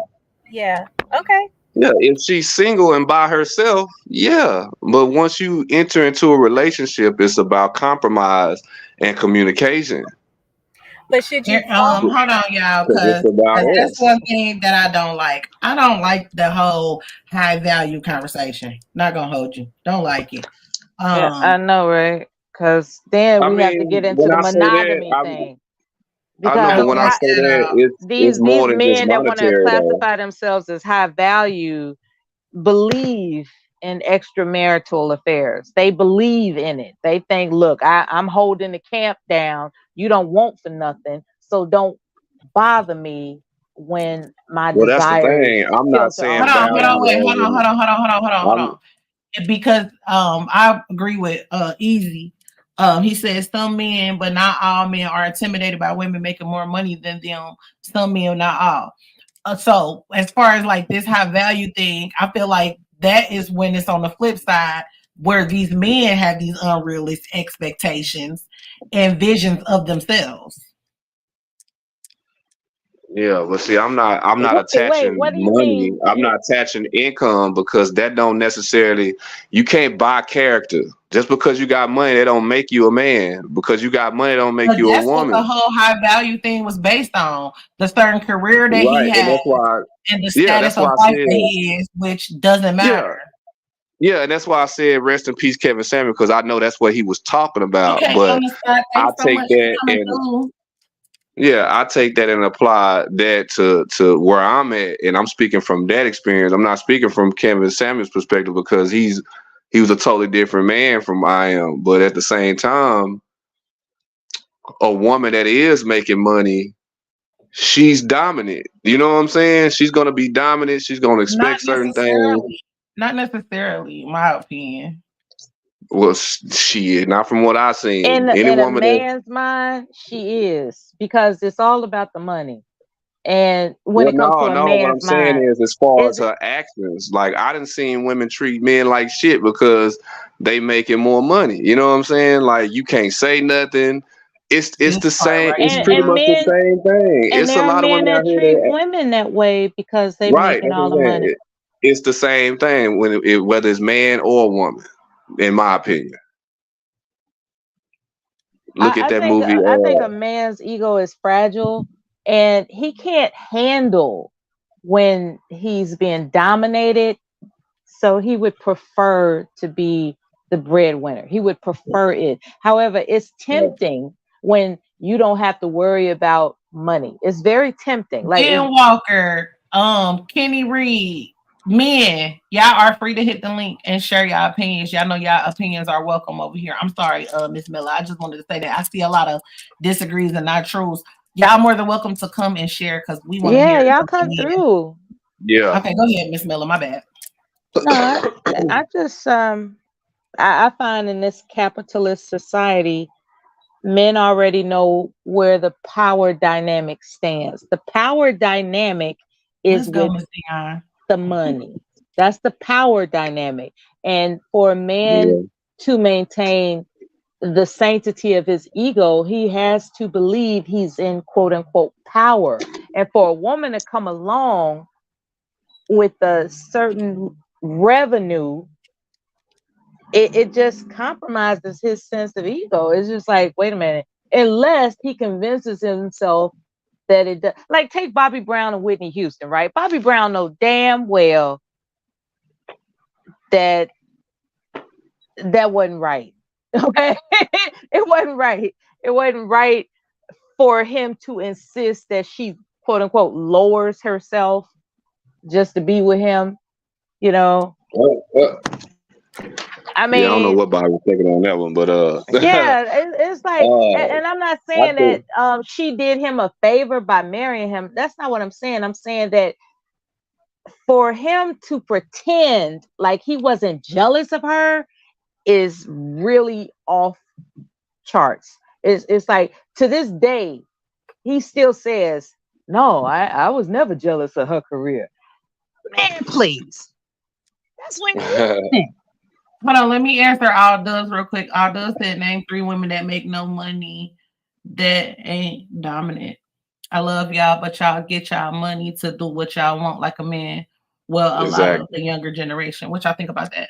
Yeah. Okay. Yeah, if she's single and by herself, yeah. But once you enter into a relationship, it's about compromise and communication. But should you hold on, y'all, because that's one thing that I don't like. I don't like the whole high value conversation. Not gonna hold you. Don't like it. Yeah, I know, right? Because then we have to get into the monogamy thing. Because I know, but when I say that, it's more than just men that want to monetary, classify themselves as high value believe in extramarital affairs. They believe in it. They think, look, I'm holding the camp down. You don't want for nothing, so don't bother me when my Well, that's the desires thing. I'm not filter saying Hold onto on, hold on, value wait, him. hold on, hold on, hold on, hold on, hold on, hold I'm, on. Because I agree with Easy. He says some men, but not all men, are intimidated by women making more money than them. Some men, not all. So as far as like this high value thing, I feel like that is when it's on the flip side where these men have these unrealistic expectations and visions of themselves. yeah, but see, I'm not Wait, attaching what do you money. mean? I'm not attaching income because that don't necessarily. You can't buy character. Just because you got money, that don't make you a man. Because you got money, don't make But you a that's what the woman. whole high value thing was based on. The certain career that he Right, and had that's why. and the Yeah, status that's why of I life said. that he is, which doesn't Yeah, matter. yeah, and that's why I said rest in peace, Kevin Samuel, because I know that's what he was talking about. Okay, But understand. I Thanks so take much that for coming and through. yeah, I take that and apply that to where I'm at, and I'm speaking from that experience. I'm not speaking from Kevin Samuel's perspective because he was a totally different man from I am. But at the same time, a woman that is making money, she's dominant. You know what I'm saying? She's gonna be dominant. She's gonna Not expect certain things. necessarily. Not necessarily, in my opinion. Well, shit, not from what I've seen. Any In a woman that man's mind, she is, because it's all about the money. And when well, it comes to a no. What I'm man's saying mind, is, as far as is her actions, like I didn't seen women treat men like shit because they making more money. You know what I'm saying? Like you can't say nothing. It's This the part same. right It's here. pretty much the same thing. and It's a there are lot of men women out that here treat that women that way because they right. making That's what all I'm the saying. money. It's the same thing whether it's man or woman, in my opinion. Look at that movie. I think a man's ego is fragile, and he can't handle when he's being dominated. So he would prefer to be the breadwinner. He would prefer it. However, it's tempting when you don't have to worry about money. It's very tempting. Like Ben Walker, Kenny Reed, men, y'all are free to hit the link and share y'all opinions. Y'all know y'all opinions are welcome over here. I'm sorry, Miss Miller. I just wanted to say that I see a lot of disagrees and not truths. Y'all more than welcome to come and share because we want to yeah, hear. y'all come through. Yeah. Okay, go ahead, Miss Miller. My bad. No, I just I find in this capitalist society, men already know where the power dynamic stands. The power dynamic is Let's go, with Miss Dion. the money. That's the power dynamic. And for a man to maintain the sanctity of his ego, he has to believe he's in quote unquote power. And for a woman to come along with a certain revenue, it just compromises his sense of ego. It's just like, wait a minute, unless he convinces himself that it does. Like take Bobby Brown and Whitney Houston, right? Bobby Brown know damn well that wasn't right. Okay, it wasn't right. It wasn't right for him to insist that she quote unquote lowers herself just to be with him. You know, I mean, yeah, I don't know what Bobby was thinking on that one, but yeah, it's like, and I'm not saying I think, that she did him a favor by marrying him. That's not what I'm saying. I'm saying that for him to pretend like he wasn't jealous of her is really off charts. It's like to this day, he still says, no, I was never jealous of her career. Man, please. That's when Hold on, let me answer All Does real quick. All Does said name 3 women that make no money that ain't dominant. I love y'all, but y'all get y'all money to do what y'all want like a man. Well, a lot of the younger generation. What y'all think about that?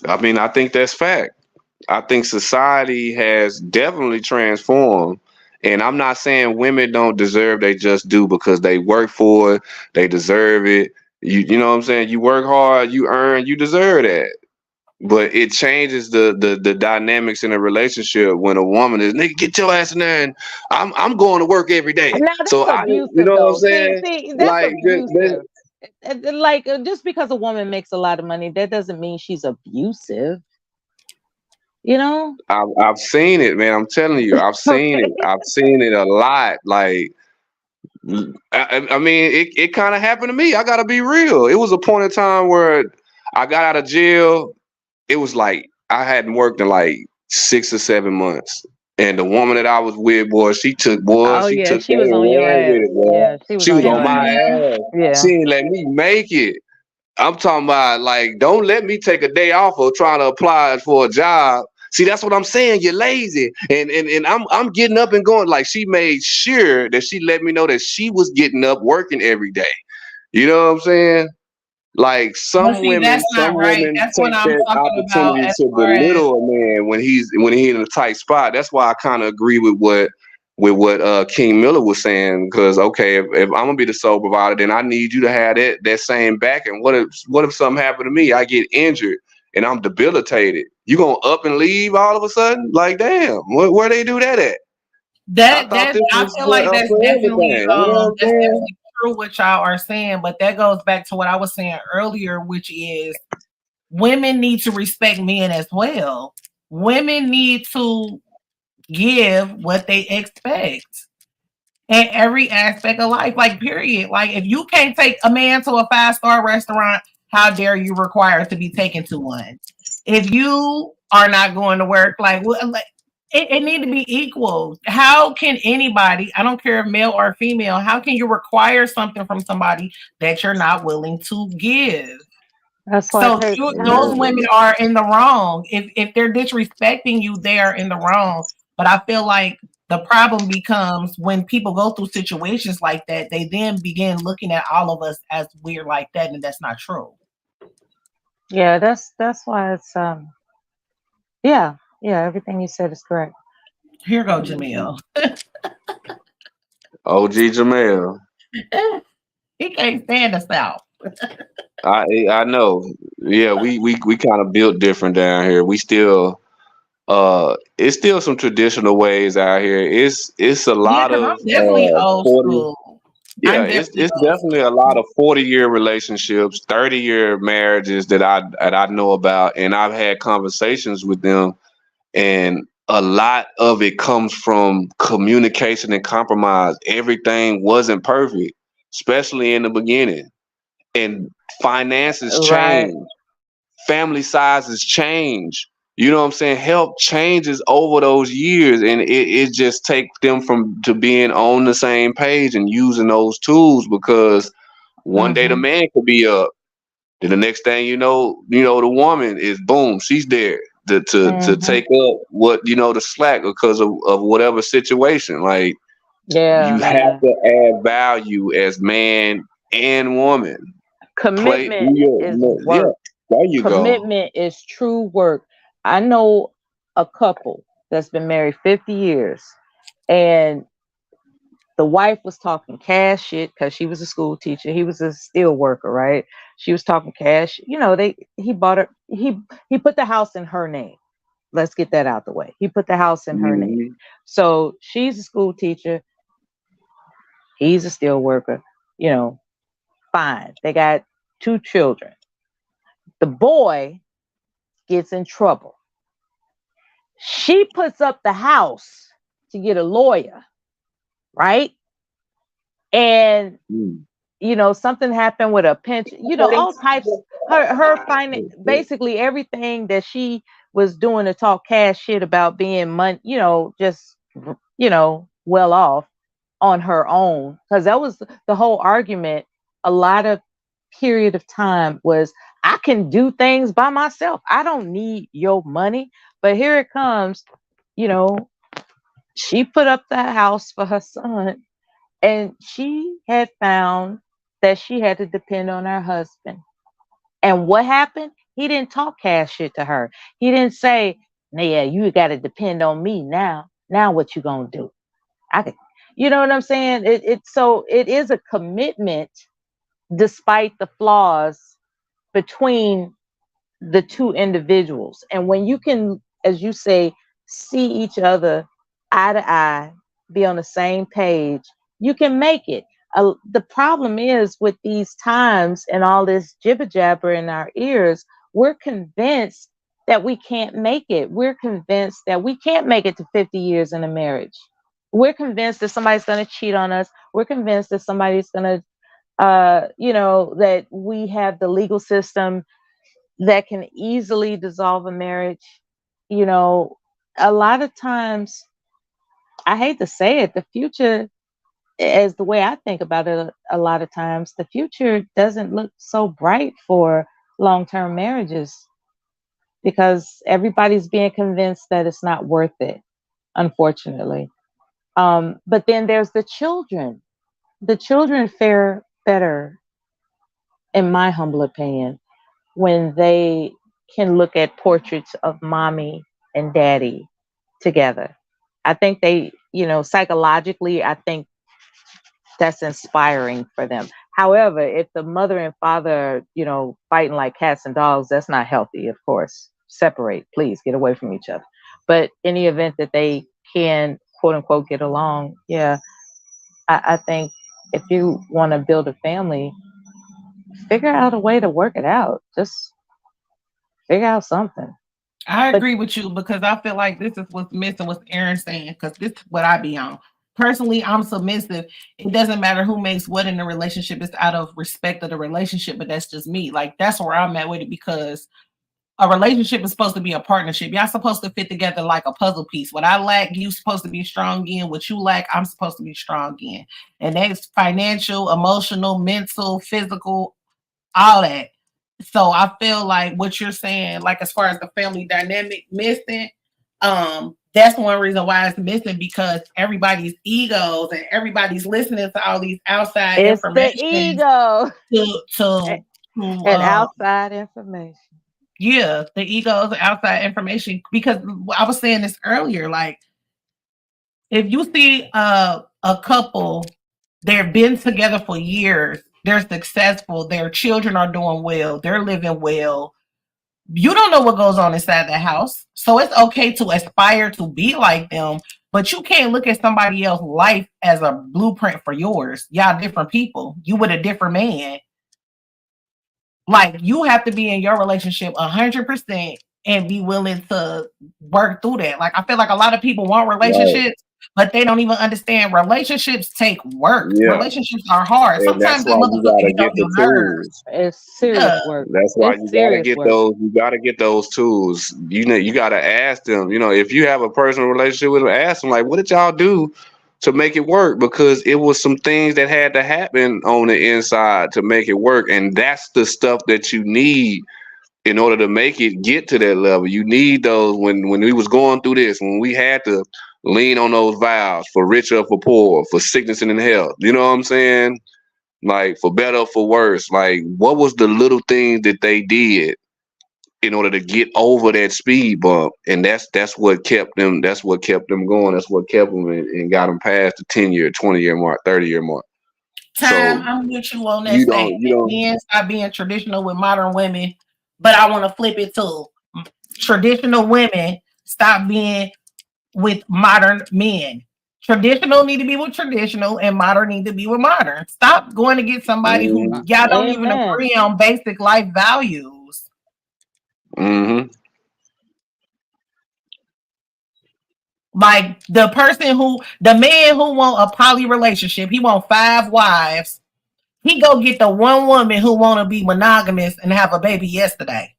I mean, I think that's fact. I think society has definitely transformed. And I'm not saying women don't deserve, they just do because they work for it, they deserve it. You know what I'm saying? You work hard, you earn, you deserve that. But it changes the dynamics in a relationship when a woman is nigga, get your ass in there and I'm going to work every day. now that's So you abusive know what I'm though. saying? See, that's Like abusive. Like, just because a woman makes a lot of money, that doesn't mean she's abusive. You know? I've seen it, man. I'm telling you, I've seen it. Okay. I've seen it a lot. Like, I mean, it kind of happened to me. I gotta be real. It was a point in time where I got out of jail. It was like I hadn't worked in like 6 or 7 months. And the woman that I was with, boy, she took Oh yeah, that she was on your ran with ass. it, boy. Yeah, she was She on was your on my ass. ass. Yeah. She didn't let me make it. I'm talking about like, don't let me take a day off of trying to apply for a job. See, that's what I'm saying. You're lazy, and I'm getting up and going. Like, she made sure that she let me know that she was getting up working every day. You know what I'm saying? Like, But some see, women, that's not right. That's what take I'm that talking about opportunity as to far as belittle a man when he's in a tight spot. That's why I kind of agree with what King Miller was saying. Because okay, if I'm gonna be the sole provider, then I need you to have that same back. And what if something happened to me? I get injured and I'm debilitated. You gonna up and leave all of a sudden? Like, damn, where they do that at? I thought this I was feel like that's for definitely everything. You know what I'm that's saying? definitely true what y'all are saying, but that goes back to what I was saying earlier, which is women need to respect men as well. Women need to give what they expect in every aspect of life, like period. Like if you can't take a man to a 5-star restaurant, how dare you require to be taken to one? If you are not going to work, like it need to be equal. How can anybody, I don't care if male or female, how can you require something from somebody that you're not willing to give? That's why So it takes those time. women are in the wrong. If they're disrespecting you, they are in the wrong. But I feel like the problem becomes when people go through situations like that, they then begin looking at all of us as weird like that, and that's not true. Yeah, that's why it's yeah, everything you said is correct. Here go Jamil. OG Jamel. He can't stand the South. I know. Yeah, we kind of built different down here. We still it's still some traditional ways out here. It's a Yeah, lot because of I'm definitely old 40. school. Yeah, I'm it's definitely old definitely a lot of 40-year relationships, 30-year marriages that I know about, and I've had conversations with them, and a lot of it comes from communication and compromise. Everything wasn't perfect, especially in the beginning, and finances Right. change, family sizes change. You know what I'm saying? Help changes over those years, and it just takes them from to being on the same page and using those tools, because one day the Mm-hmm. man could be up, then the next thing the woman is boom, she's there to Mm-hmm. take up the slack because of whatever situation. Like, Yeah, you have man. to add value as man and woman. Do Commitment your is yeah. work. There you go. Commitment is true work. I know a couple that's been married 50 years, and the wife was talking cash shit because she was a school teacher. He was a steel worker, right? She was talking cash. He bought her. He put the house in her name. Let's get that out the way. He put the house in her name. Mhm. So she's a school teacher. He's a steel worker. You know, fine. They got 2 children. The boy gets in trouble. She puts up the house to get a lawyer, right? And Mm. something happened with a pension, all types. Her finance, basically everything that she was doing to talk cash shit about being money, just well off on her own, because that was the whole argument. A lot of period of time was, I can do things by myself. I don't need your money. But here it comes, you know, she put up the house for her son, and she had found that she had to depend on her husband. And what happened? He didn't talk cash shit to her. He didn't say, "Nah, yeah, you got to depend on me now. Now what you gonna do? I could," you know what I'm saying? So it is a commitment, despite the flaws between the two individuals. And when you can, as you say, see each other eye to eye, be on the same page, you can make it. The problem is with these times and all this jibber jabber in our ears, we're convinced that we can't make it. We're convinced that we can't make it to 50 years in a marriage. We're convinced that somebody's going to cheat on us. We're convinced that somebody's going to, that we have the legal system that can easily dissolve a marriage. You know, a lot of times, I hate to say it, the future, as the way I think about it, a lot of times, the future doesn't look so bright for long-term marriages because everybody's being convinced that it's not worth it, unfortunately. But then there's the children. The children fare better, in my humble opinion, when they can look at portraits of mommy and daddy together. I think they, psychologically, I think that's inspiring for them. However, if the mother and father are, fighting like cats and dogs, that's not healthy, of course. Separate, please, get away from each other. But in the event that they can, quote unquote, get along, yeah, I think if you want to build a family, figure out a way to work it out. Just figure out something. I agree with you because I feel like this is what's missing, what Aaron's saying, because this is what I be on. Personally, I'm submissive. It doesn't matter who makes what in the relationship. It's out of respect of the relationship, but that's just me. Like, that's where I'm at with it because a relationship is supposed to be a partnership. Y'all supposed to fit together like a puzzle piece. What I lack, you supposed to be strong in. What you lack, I'm supposed to be strong in. And that's financial, emotional, mental, physical, all that. So I feel like what you're saying, like as far as the family dynamic missing, that's one reason why it's missing because everybody's egos and everybody's listening to all these outside It's information. The ego. And outside information. Yeah, the egos, outside information. Because I was saying this earlier, like if you see a couple, they've been together for years, they're successful, their children are doing well, they're living well. You don't know what goes on inside the house. So it's okay to aspire to be like them, but you can't look at somebody else's life as a blueprint for yours. Y'all different people. You with a different man. Like you have to be in your relationship 100% and be willing to work through that. Like I feel like a lot of people want relationships, but they don't even understand relationships take work. Yeah. Relationships are hard. And Sometimes that's why you gotta get the tools. It's serious work. That's why It's you gotta serious get work. those. You gotta get those tools. You gotta ask them. If you have a personal relationship with them, ask them like, "What did y'all do to make it work?" Because it was some things that had to happen on the inside to make it work, and that's the stuff that you need in order to make it get to that level. You need those when we was going through this, when we had to lean on those vows for richer or for poor, for sickness and in health. You know what I'm saying? Like for better or for worse. Like what was the little things that they did in order to get over that speed bump? And that's what kept them. That's what kept them going. That's what kept them and got them past the 10-year, 20-year mark, 30-year mark. Time, So I'm with you on that you statement. Men stop being traditional with modern women, but I want to flip it too. Traditional women stop being with modern men. Traditional need to be with traditional and modern need to be with modern. Stop going to get somebody who y'all don't even agree on basic life values. Mm-hmm. Like the man who want a poly relationship, he want 5 wives. He go get the one woman who want to be monogamous and have a baby yesterday.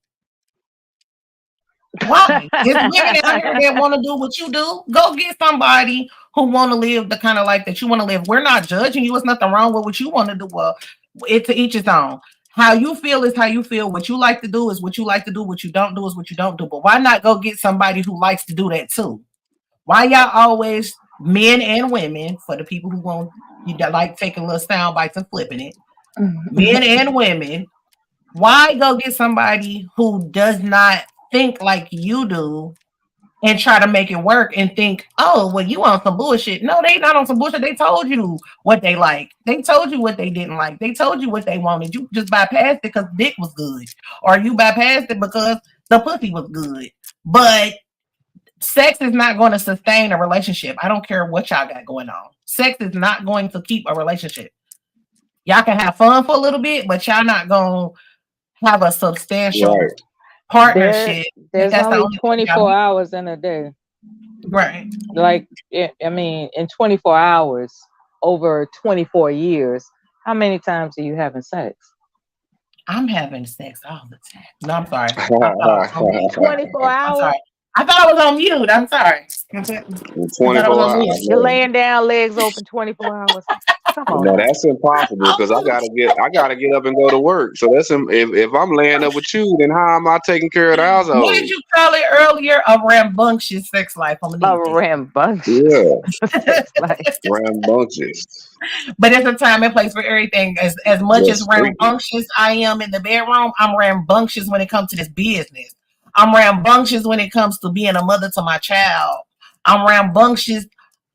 Why? It's women out here that want to do what you do. Go get somebody who want to live the kind of life that you want to live. We're not judging you. There's nothing wrong with what you want to do. Well, it's to each his own. How you feel is how you feel. What you like to do is what you like to do. What you don't do is what you don't do. But why not go get somebody who likes to do that too? Why y'all always, men and women, for the people who want, you like taking little sound bites and flipping it, men and women, why go get somebody who does not think like you do and try to make it work and think, oh, well, you on some bullshit. No, they not on some bullshit. They told you what they like. They told you what they didn't like. They told you what they wanted. You just bypassed it because dick was good. Or you bypassed it because the pussy was good. But sex is not going to sustain a relationship. I don't care what y'all got going on. Sex is not going to keep a relationship. Y'all can have fun for a little bit, but y'all not gonna have a substantial Right. partnership. There's That's the only only thing 24 hours in a day. right. Like, I mean, in 24 hours, over 24 years, how many times are you having sex? I'm having sex all the time. No, I'm sorry. I thought I was on mute. 24 I'm hours. sorry. I thought I was on mute. I'm sorry. I thought I 24 was on hours. mute. You're laying down, legs open, 24 hours. Come on. No, now. that's impossible because I gotta get up and go to work. So if I'm laying up with you, then how am I taking care of the What household? did you call it earlier? A rambunctious sex life. I'm A gonna need rambunctious Yeah, sex life. rambunctious. but it's a time and place for everything. As much as Just freaky. rambunctious I am in the bedroom, I'm rambunctious when it comes to this business. I'm rambunctious when it comes to being a mother to my child. I'm rambunctious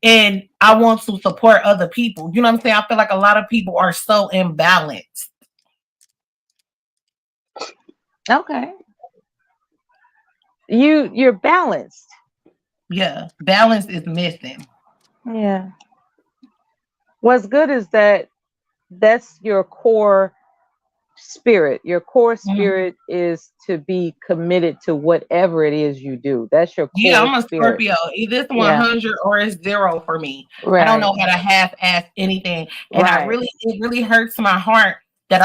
and I want to support other people. You know what I'm saying? I feel like a lot of people are so imbalanced. Okay. You're balanced. Yeah, balance is missing. Yeah. What's good is that that's your core spirit. Your core spirit is to be committed to whatever it is you do. That's your core Yeah, I'm a spirit. Scorpio. Either it's Yeah. 100 or it's 0 for me. I Right. don't know how to half-ass anything, and Right. it really hurts my heart that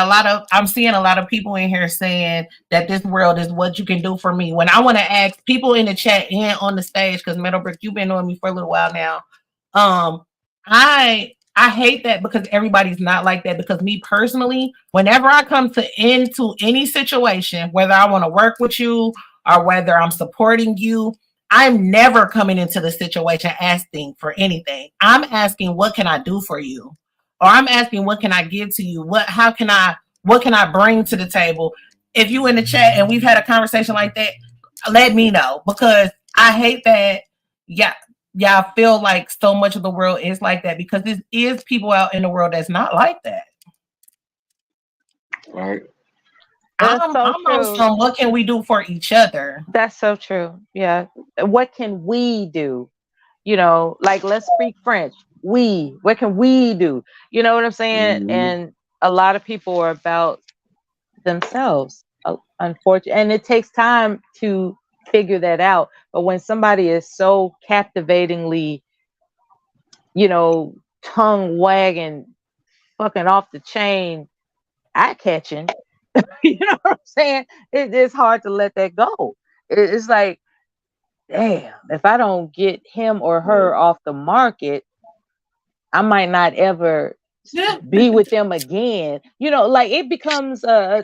I'm seeing a lot of people in here saying that this world is what you can do for me. When I want to ask people in the chat and on the stage, because Meadowbrick, you've been knowing me for a little while now. I hate that because everybody's not like that. Because me personally, whenever I come into any situation, whether I want to work with you or whether I'm supporting you, I'm never coming into the situation asking for anything. I'm asking, what can I do for you? Or I'm asking, what can I give to you? What can I bring to the table? If you in the chat and we've had a conversation like that, let me know, because I hate that. Yeah. Yeah, I feel like so much of the world is like that, because there is people out in the world that's not like that. Right. That's I'm so on true. some, what can we do for each other? That's so true. Yeah. What can we do? You know, like, let's speak French. What can we do? You know what I'm saying? Mhm. And a lot of people are about themselves, unfortunately, and it takes time to figure that out. But when somebody is so captivatingly, tongue wagging, fucking off the chain, eye catching, you know what I'm saying? It's hard to let that go. It's like, damn, if I don't get him or her off the market, I might not ever be with them again. Like, it becomes a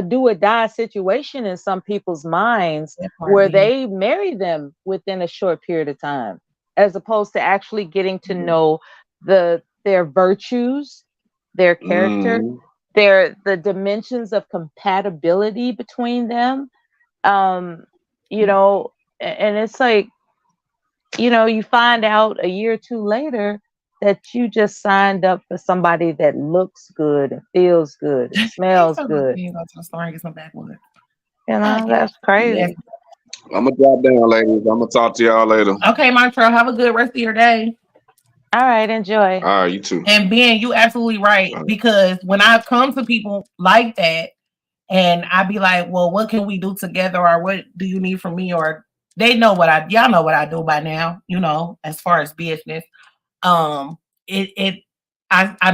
do or die situation in some people's minds, where they marry them within a short period of time, as opposed to actually getting to know their virtues, their character, Mhm. the dimensions of compatibility between them. And it's like, you find out a year or two later that you just signed up for somebody that looks good and feels good and smells good. You go to the store and get some backwood. That's crazy. I'm gonna drop down, ladies. I'm gonna talk to y'all later. Okay, Montreal, have a good rest of your day. All right, enjoy. All right, you too. And Ben, you absolutely right, because when I come to people like that and I be like, well, what can we do together, or what do you need from me, or they know y'all know what I do by now, as far as business. I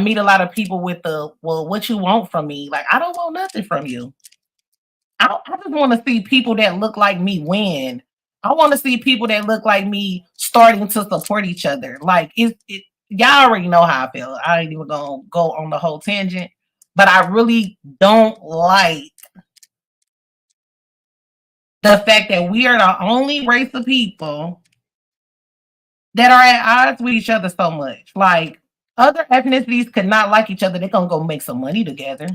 meet a lot of people with what you want from me? Like, I don't want nothing from you. I just want to see people that look like me win. I want to see people that look like me starting to support each other. Like, y'all already know how I feel. I ain't even gonna go on the whole tangent, but I really don't like the fact that we are the only race of people that are at odds with each other so much. Like, other ethnicities could not like each other. They're gonna go make some money together.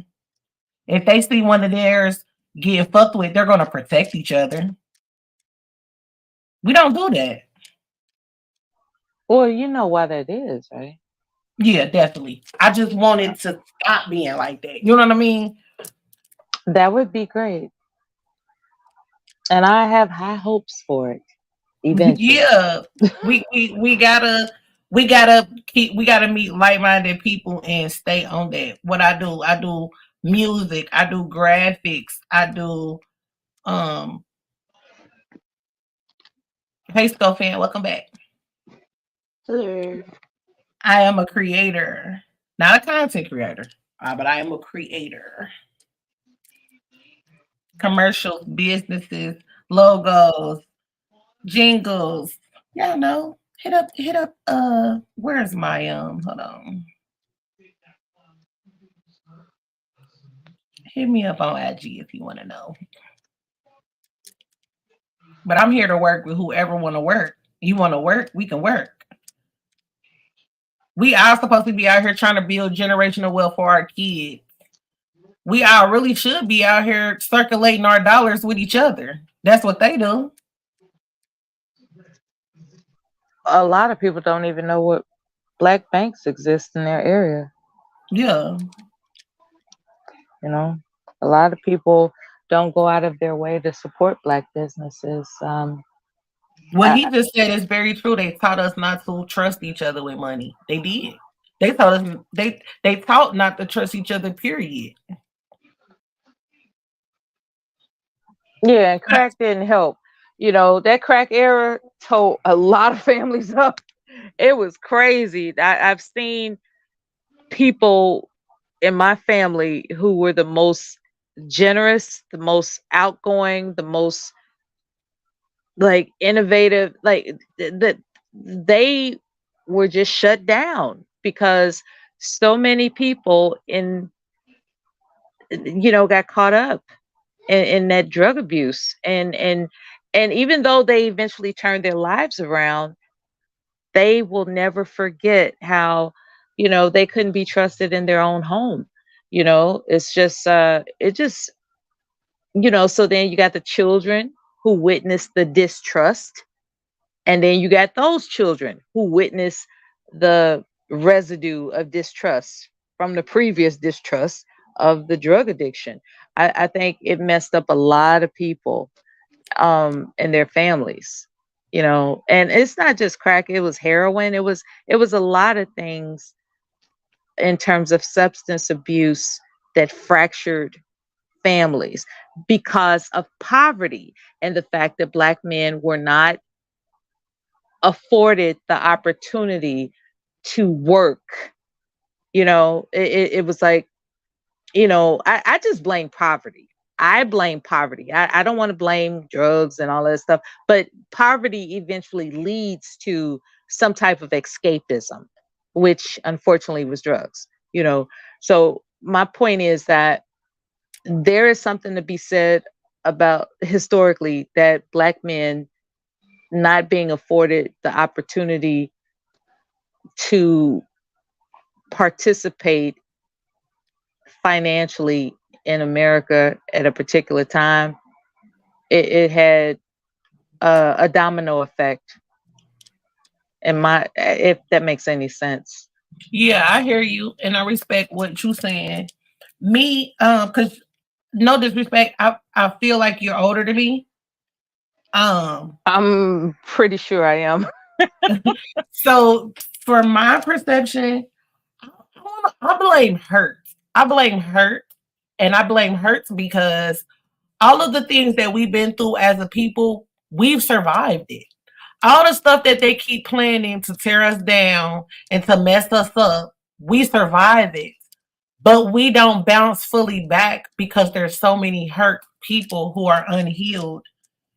If they see one of theirs get fucked with, they're gonna protect each other. We don't do that. Well, you know why that is, right? Yeah, definitely. I just wanted to stop being like that. You know what I mean? That would be great. And I have high hopes for it eventually. Yeah. We gotta we gotta meet like-minded people and stay on that. What I do music, I do graphics, I do hey Fan, welcome back. Hello. I am a creator, not a content creator, but I am a creator. Commercials, businesses, logos, jingles. Y'all know. Hit up, where's my hold on. Hit me up on IG if you want to know. But I'm here to work with whoever want to work. You want to work? We can work. We are supposed to be out here trying to build generational wealth for our kids. We all really should be out here circulating our dollars with each other. That's what they do. A lot of people don't even know what black banks exist in their area. Yeah. You know, a lot of people don't go out of their way to support black businesses. What he just said is very true. They taught us not to trust each other with money. They did. They taught us they taught not to trust each other, period. Yeah, and crack didn't help. You know, that crack era tore a lot of families up. It was crazy. I've seen people in my family who were the most generous, the most outgoing, the most like innovative, like that they were just shut down because so many people got caught up in that drug abuse, and even though they eventually turned their lives around, they will never forget how they couldn't be trusted in their own home. It's just so then you got the children who witnessed the distrust, and then you got those children who witnessed the residue of distrust from the previous distrust of the drug addiction. I think it messed up a lot of people and their families, and it's not just crack, it was heroin, it was a lot of things in terms of substance abuse that fractured families because of poverty and the fact that black men were not afforded the opportunity to work. It was like, I just blame poverty. I blame poverty. I don't want to blame drugs and all that stuff, but poverty eventually leads to some type of escapism, which unfortunately was drugs, So my point is that there is something to be said about historically that black men not being afforded the opportunity to participate financially in America at a particular time. It had a domino effect, if that makes any sense. Yeah, I hear you, and I respect what you're saying. Me, because no disrespect, I feel like you're older than me. I'm pretty sure I am. So for my perception, I blame hurt. I blame hurt, and I blame hurts because all of the things that we've been through as a people, we've survived it. All the stuff that they keep planning to tear us down and to mess us up, we survive it. But we don't bounce fully back because there's so many hurt people who are unhealed.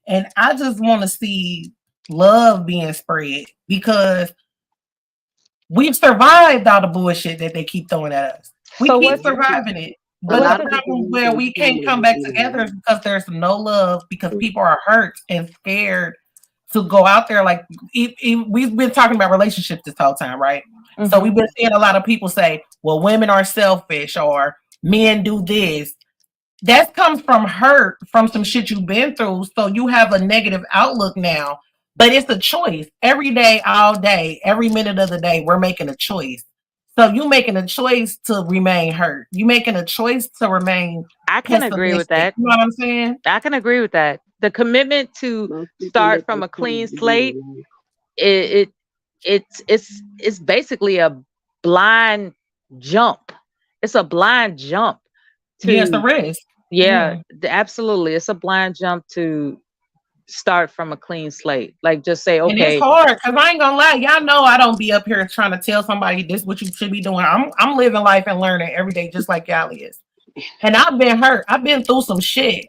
And I just want to see love being spread because we've survived all the bullshit that they keep throwing at us. We keep surviving it. But the problem where we can't come back together is because there's no love, because people are hurt and scared to go out there. Like we've been talking about relationships this whole time, right? Mm-hmm. So we've been seeing a lot of people say, well, women are selfish or men do this. That comes from hurt, from some shit you've been through. So you have a negative outlook now, but it's a choice. Every day, all day, every minute of the day, we're making a choice. So you making a choice to remain hurt. You making a choice to remain. I can agree with that. You know what I'm saying? I can agree with that. The commitment to start from a clean slate, it it's basically a blind jump. It's a blind jump Yeah, it's a to risk. yeah, absolutely. It's a blind jump to start from a clean slate. Like just say, And it's okay, hard because I ain't gonna lie, y'all know I don't be up here trying to tell somebody this what you should be doing. I'm living life and learning every day just like y'all is. And I've been hurt. I've been through some shit.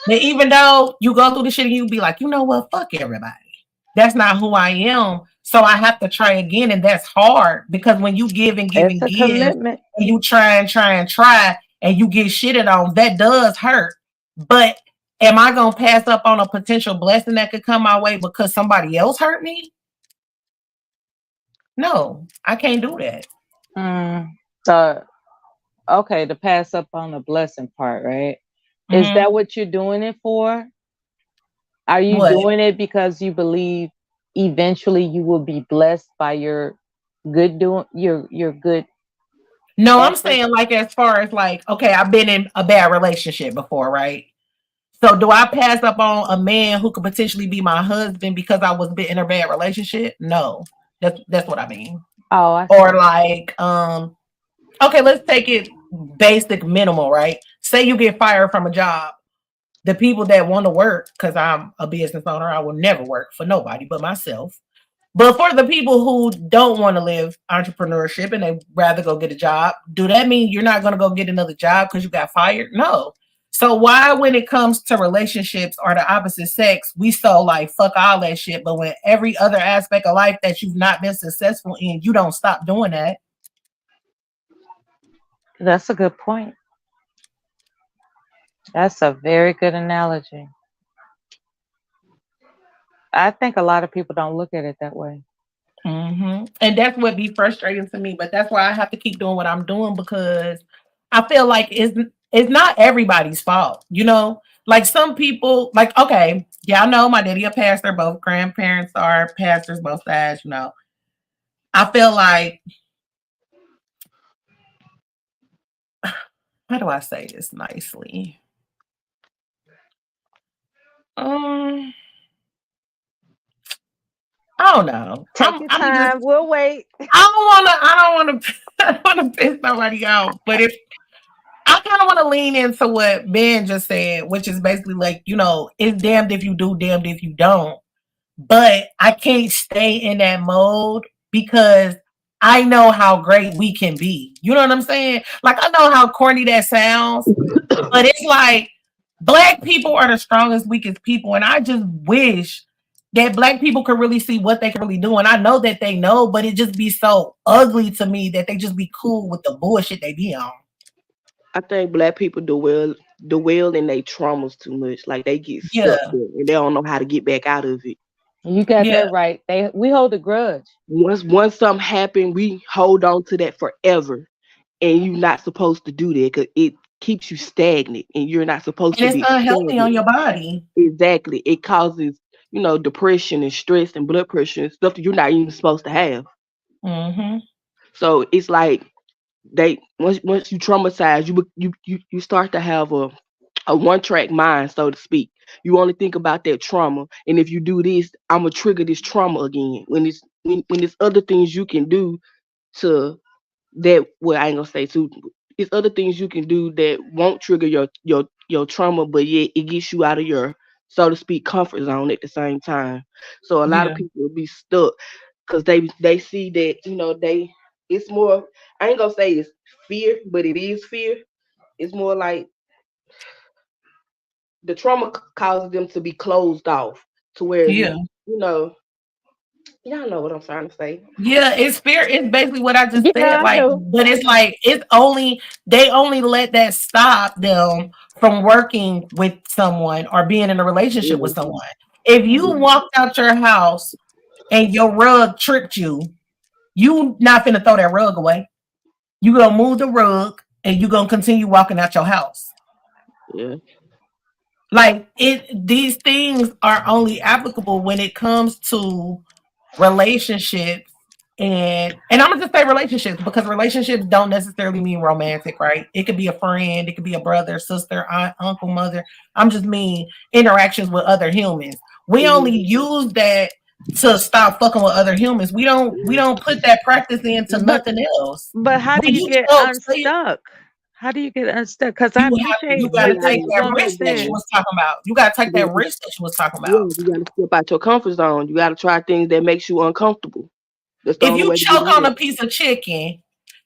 But even though you go through the shit and you be like, you know what, fuck everybody. That's not who I am. So I have to try again. And that's hard because when you give and give it's and a give commitment. and you try and try and try and you get shitted on, that does hurt. But am I gonna pass up on a potential blessing that could come my way because somebody else hurt me? No, I can't do that. So okay, to pass up on the blessing part, right? Is that what you're doing it for? Are you What? doing it because you believe eventually you will be blessed by your good doing your good? No, I'm saying like as far as like, okay, I've been in a bad relationship before, right? So do I pass up on a man who could potentially be my husband because I was in a bad relationship? No. That's what I mean. Oh, or like, okay, let's take it basic minimal, right? Say you get fired from a job. The people that want to work, because I'm a business owner, I will never work for nobody but myself. But for the people who don't want to live entrepreneurship and they rather go get a job, do that mean you're not going to go get another job because you got fired? No. So why, when it comes to relationships or the opposite sex, we so like fuck all that shit, but when every other aspect of life that you've not been successful in, you don't stop doing that? that's a good point. That's a very good analogy. I think a lot of people don't look at it that way. And that's what be frustrating to me. But that's why I have to keep doing what I'm doing because I feel like it's not everybody's fault. You know, like some people, like okay, yeah, I know my daddy a pastor, both grandparents are pastors, both sides. You know, I feel like how do I say this nicely? I don't know. Take your time. We'll wait. I don't wanna piss nobody off. But if I kind of want to lean into what Ben just said, which is basically like, you know, it's damned if you do, damned if you don't. But I can't stay in that mode because I know how great we can be. You know what I'm saying? Like, I know how corny that sounds, but it's like Black people are the strongest, weakest people. And I just wish that Black people could really see what they can really do. And I know that they know, but it just be so ugly to me that they just be cool with the bullshit they be on. I think Black people dwell in their traumas too much. Like they get stuck there and they don't know how to get back out of it. You got that right. We hold a grudge. Once something happened, we hold on to that forever. And you're not supposed to do that because it keeps you stagnant and you're not supposed to be unhealthy on your body. Exactly. It causes, you know, depression and stress and blood pressure and stuff that you're not even supposed to have. So it's like once you traumatize, you start to have a one-track mind, so to speak. You only think about that trauma, and if you do this, I'm gonna trigger this trauma again. When there's other things you can do to that, well, I ain't gonna say to. It's other things you can do that won't trigger your trauma, but yet it gets you out of your, so to speak, comfort zone at the same time. So a lot of people will be stuck because they see that, you know, it's more, I ain't gonna say it's fear, but it is fear. It's more like the trauma causes them to be closed off to where, you know, y'all know what I'm trying to say. Yeah, it's fear. It's basically what I just said. Like, but it's like they only let that stop them from working with someone or being in a relationship with someone. If you walked out your house and your rug tripped you, you not finna throw that rug away. You gonna move the rug and you gonna continue walking out your house. Yeah. Like these things are only applicable when it comes to relationships and I'm gonna just say relationships because relationships don't necessarily mean romantic, right? It could be a friend, it could be a brother, sister, aunt, uncle, mother. I'm just mean interactions with other humans. We only use that to stop fucking with other humans. We don't put that practice into But nothing else. but how do When you you get choke, unstuck? How do you get unstuck? Because I you appreciate gotta what take this that woman risk that you said. was talking about. You gotta take that Yeah, risk that you was talking yeah, about. you gotta step out your comfort zone. You gotta try things that makes you uncomfortable. That's the If only you way to get choke on a ahead. piece of chicken,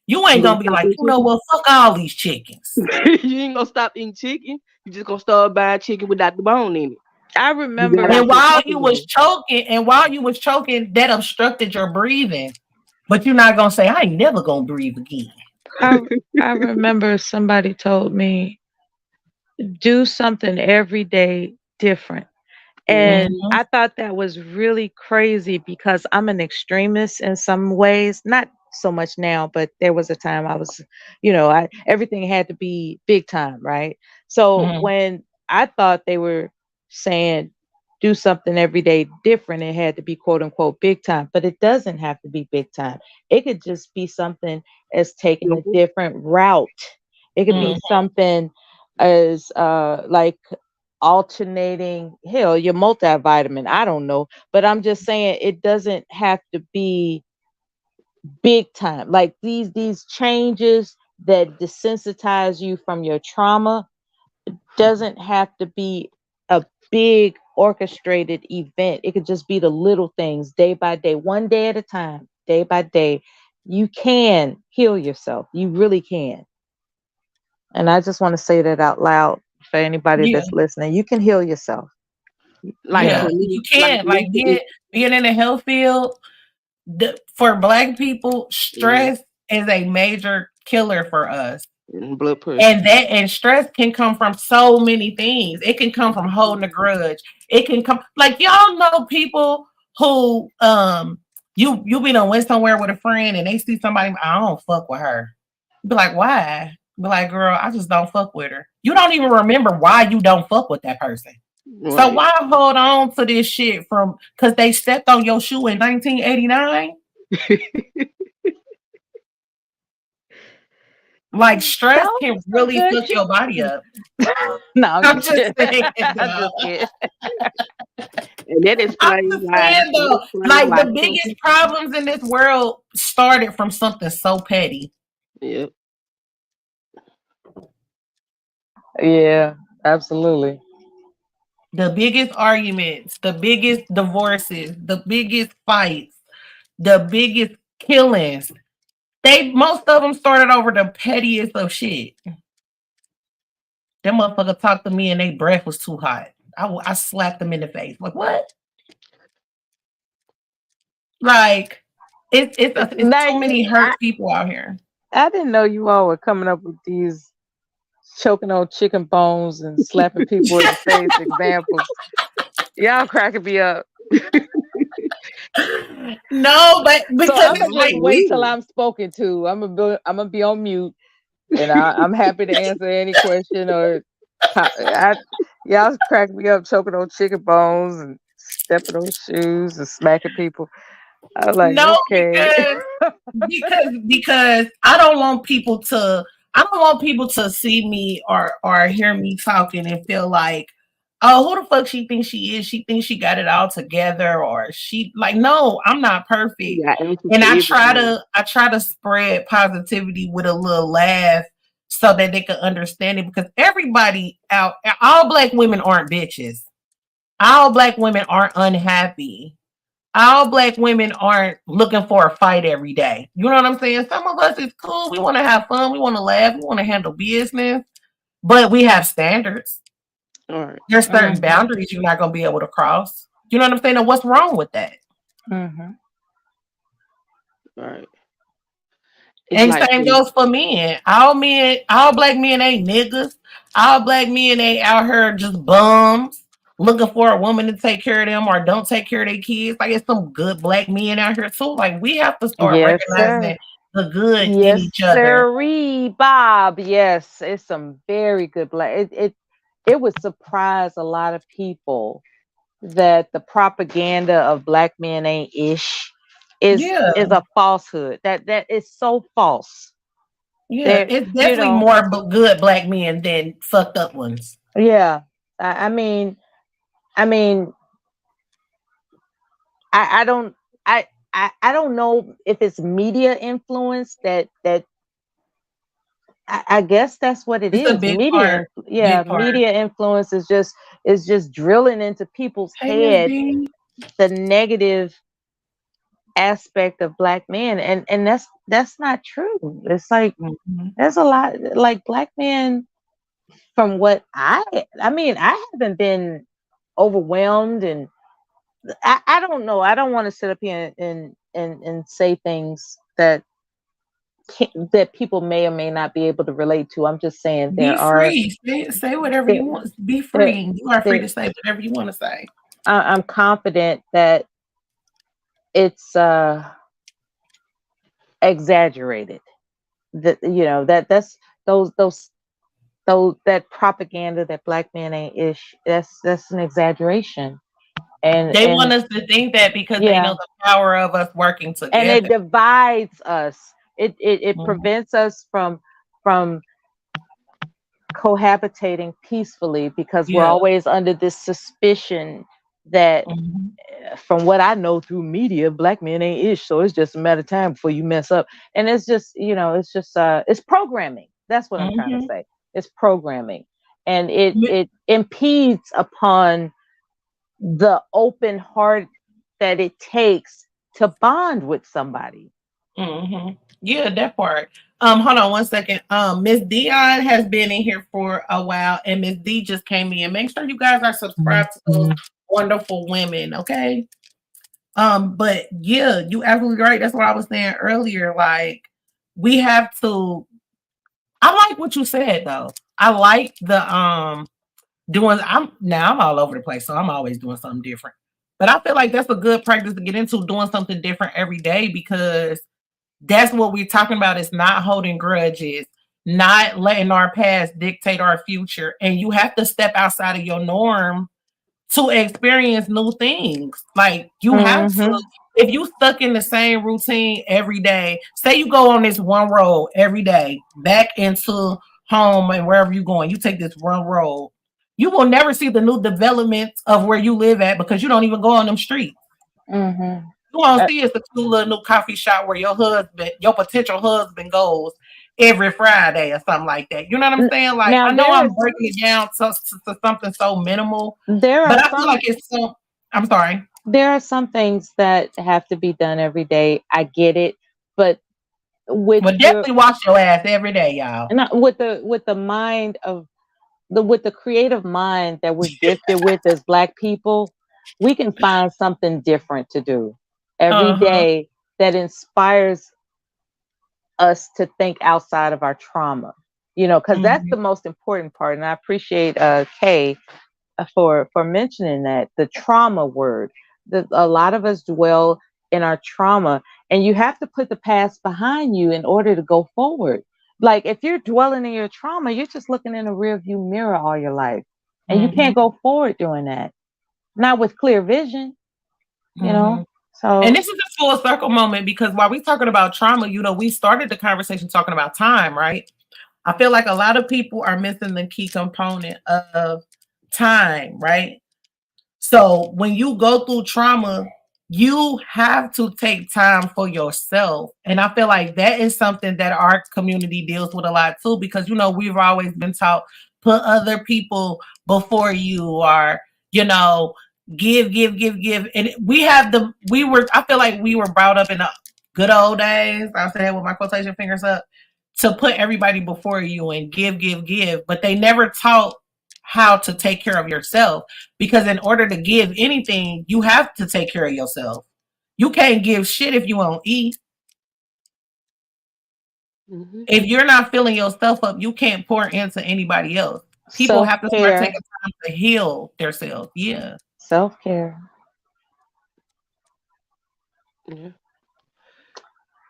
you You ain't gonna gonna be stop like, eating you know what, fuck all these chickens. chicken? You ain't gonna stop eating chicken. You just gonna start buying chicken without the bone in it. I You got remember out And your while comfort you was zone. choking, that obstructed your breathing. But you're not gonna say, I ain't never gonna breathe again. I I remember somebody told me do something every day different. And Mhm. I thought that was really crazy because I'm an extremist in some ways, not so much now, but there was a time I was, I everything had to be big time, right? So Mhm. when I thought they were saying do something every day different, it had to be quote unquote big time, but it doesn't have to be big time. It could just be something as taking a Simple. different route. It could Mhm. be something as like alternating, hell, your multivitamin, I don't know, but I'm just saying it doesn't have to be big time, like these changes that desensitize you from your trauma doesn't have to be a big orchestrated event. It could just be the little things, day by day, one day at a time, day by day. You can heal yourself, you really can. And I just want to say that out loud for anybody Yeah, that's listening. You can heal yourself. Like yeah, for you me, like can. for me, Like being in the health field, for Black people, stress is a major killer for us. blood pressure. And stress can come from so many things. It can come from holding a grudge. It can come, like, y'all know people who you be done went somewhere with a friend and they see somebody, I don't fuck with her. Be like, why? Be like, girl, I just don't fuck with her. You don't even remember why you don't fuck with that person. So Right. why hold on to this shit from because they stepped on your shoe in 1989? Like, stress Those can are some really good fuck your body shoes. up. No, I'm I'm just just kidding. saying, I'm though. just kidding. And that I'm explains just why. saying, That though, explains like why the some biggest people. problems in this world started from something so petty. Yeah. Yeah, absolutely. The biggest arguments, the biggest divorces, the biggest fights, the biggest killings. Most of them started over the pettiest of shit. That motherfucker talked to me and their breath was too hot. I slapped them in the face. Like, what? Like, it's Now, too many I, hurt people out here. I didn't know you all were coming up with these choking on chicken bones and slapping people in the face examples. Y'all cracking me up. No, but So because I'm gonna it's No, like, just for wait till real. I'm spoken to. I'm gonna be on mute, and I'm happy to answer any question or y'all crack me up choking on chicken bones and stepping on shoes and smacking people. I was like, no, okay. because I don't want people to see me or hear me talking and feel like, oh, who the fuck she thinks she is? She thinks she got it all together, or she like, no, I'm not perfect. You got answers And for I everything. try to spread positivity with a little laugh so that they can understand it, because everybody out, all Black women aren't bitches. All Black women aren't unhappy. All Black women aren't looking for a fight every day. You know what I'm saying? Some of us is cool. We want to have fun. We want to laugh. We want to handle business. But we have standards. All right. There's certain Mhm, boundaries you're not going to be able to cross. You know what I'm saying? And what's wrong with that? mhm. All right. It's And like same goes for men. All Black men ain't niggas. All Black men ain't out here just bums looking for a woman to take care of them or don't take care of their kids. Like, it's some good Black men out here too. Like, we have to start Yes, sir. recognizing the good in Yes, each other. sirree, Bob. Yes, it's some very good black. It would surprise a lot of people that the propaganda of black men ain't ish is Yeah, a falsehood. That is so false. yeah. There, It's you definitely know, more good Black men than fucked up ones. yeah. I mean, I don't I don't know if it's media influence that I guess that's what it It's a is. big part. Yeah, Big part. media influence is just drilling into people's Hey, Miss head D. the negative aspect of black men, and that's not true. It's like Mhm. there's a lot like black men from what I mean, I haven't been overwhelmed, and I don't know. I don't want to sit up here and say things that people may or may not be able to relate to. I'm just saying Be free. Say whatever there, you want. Be there, free. You are free there to say whatever you want to say. I'm confident that it's exaggerated. That that's those that propaganda that black men ain't ish. That's an exaggeration. They want And us to think that because they know yeah, the power of us working and it together. divides us. It Mhm. prevents us from cohabitating peacefully because we're Yeah. always under this suspicion that Mhm. from what I know through media, black men ain't ish, so it's just a matter of time before you mess up. And it's just, it's just it's programming. That's what I'm trying to Mhm. say. It's programming. And it Mi- it impedes upon the open heart that it takes to bond with somebody. Mhm. Yeah, that part. Hold on one second. Miss Dion has been in here for a while, and Miss D just came in. Make sure you guys are subscribed to those wonderful women, okay? But yeah, you absolutely right. That's what I was saying earlier. Like, we have to. I like what you said though. I like the doing. I'm all over the place, so I'm always doing something different. But I feel like that's a good practice to get into, doing something different every day, because that's what we're talking about. Is not holding grudges, not letting our past dictate our future, and you have to step outside of your norm to experience new things. Like, you have to, Mm-hmm. if you stuck in the same routine every day, say you go on this one road every day, back into home and wherever you're going, you take this one road, you will never see the new developments of where you live at because you don't even go on them streets. Mm-hmm. You won't see it's a cool little new coffee shop where your potential husband goes every Friday or something like that. You know what I'm saying? Like, Now I know I'm breaking it down to something so minimal, there but are I feel some like it's so. I'm sorry. there are some things that have to be done every day. I get it, but with Well, your definitely wash your ass every day, y'all. not with the mind of with the creative mind that we're gifted with as black people, we can find something different to do every Uh huh. day that inspires us to think outside of our trauma. Because that's Hmm. the most important part. And I appreciate Kay for mentioning that, the trauma word. A lot of us dwell in our trauma, and you have to put the past behind you in order to go forward. Like, if you're dwelling in your trauma, you're just looking in a rear view mirror all your life, and you Hmm. can't go forward doing that, not with clear vision, you Hmm. know. And So this is a full circle moment, because while we're talking about trauma, we started the conversation talking about time, right? I feel like a lot of people are missing the key component of time, right? So when you go through trauma, you have to take time for yourself. And I feel like that is something that our community deals with a lot too, because we've always been taught, put other people before you, or you know, give, give, give, give. And I feel like we were brought up in the good old days. I'll say that with my quotation fingers up, to put everybody before you and give, give, give. But they never taught how to take care of yourself, because in order to give anything, you have to take care of yourself. You can't give shit if you won't eat. Mhm. If you're not filling yourself up, you can't pour into anybody else. People self have to start taking care, time to heal themselves. Yeah. self care. Yeah.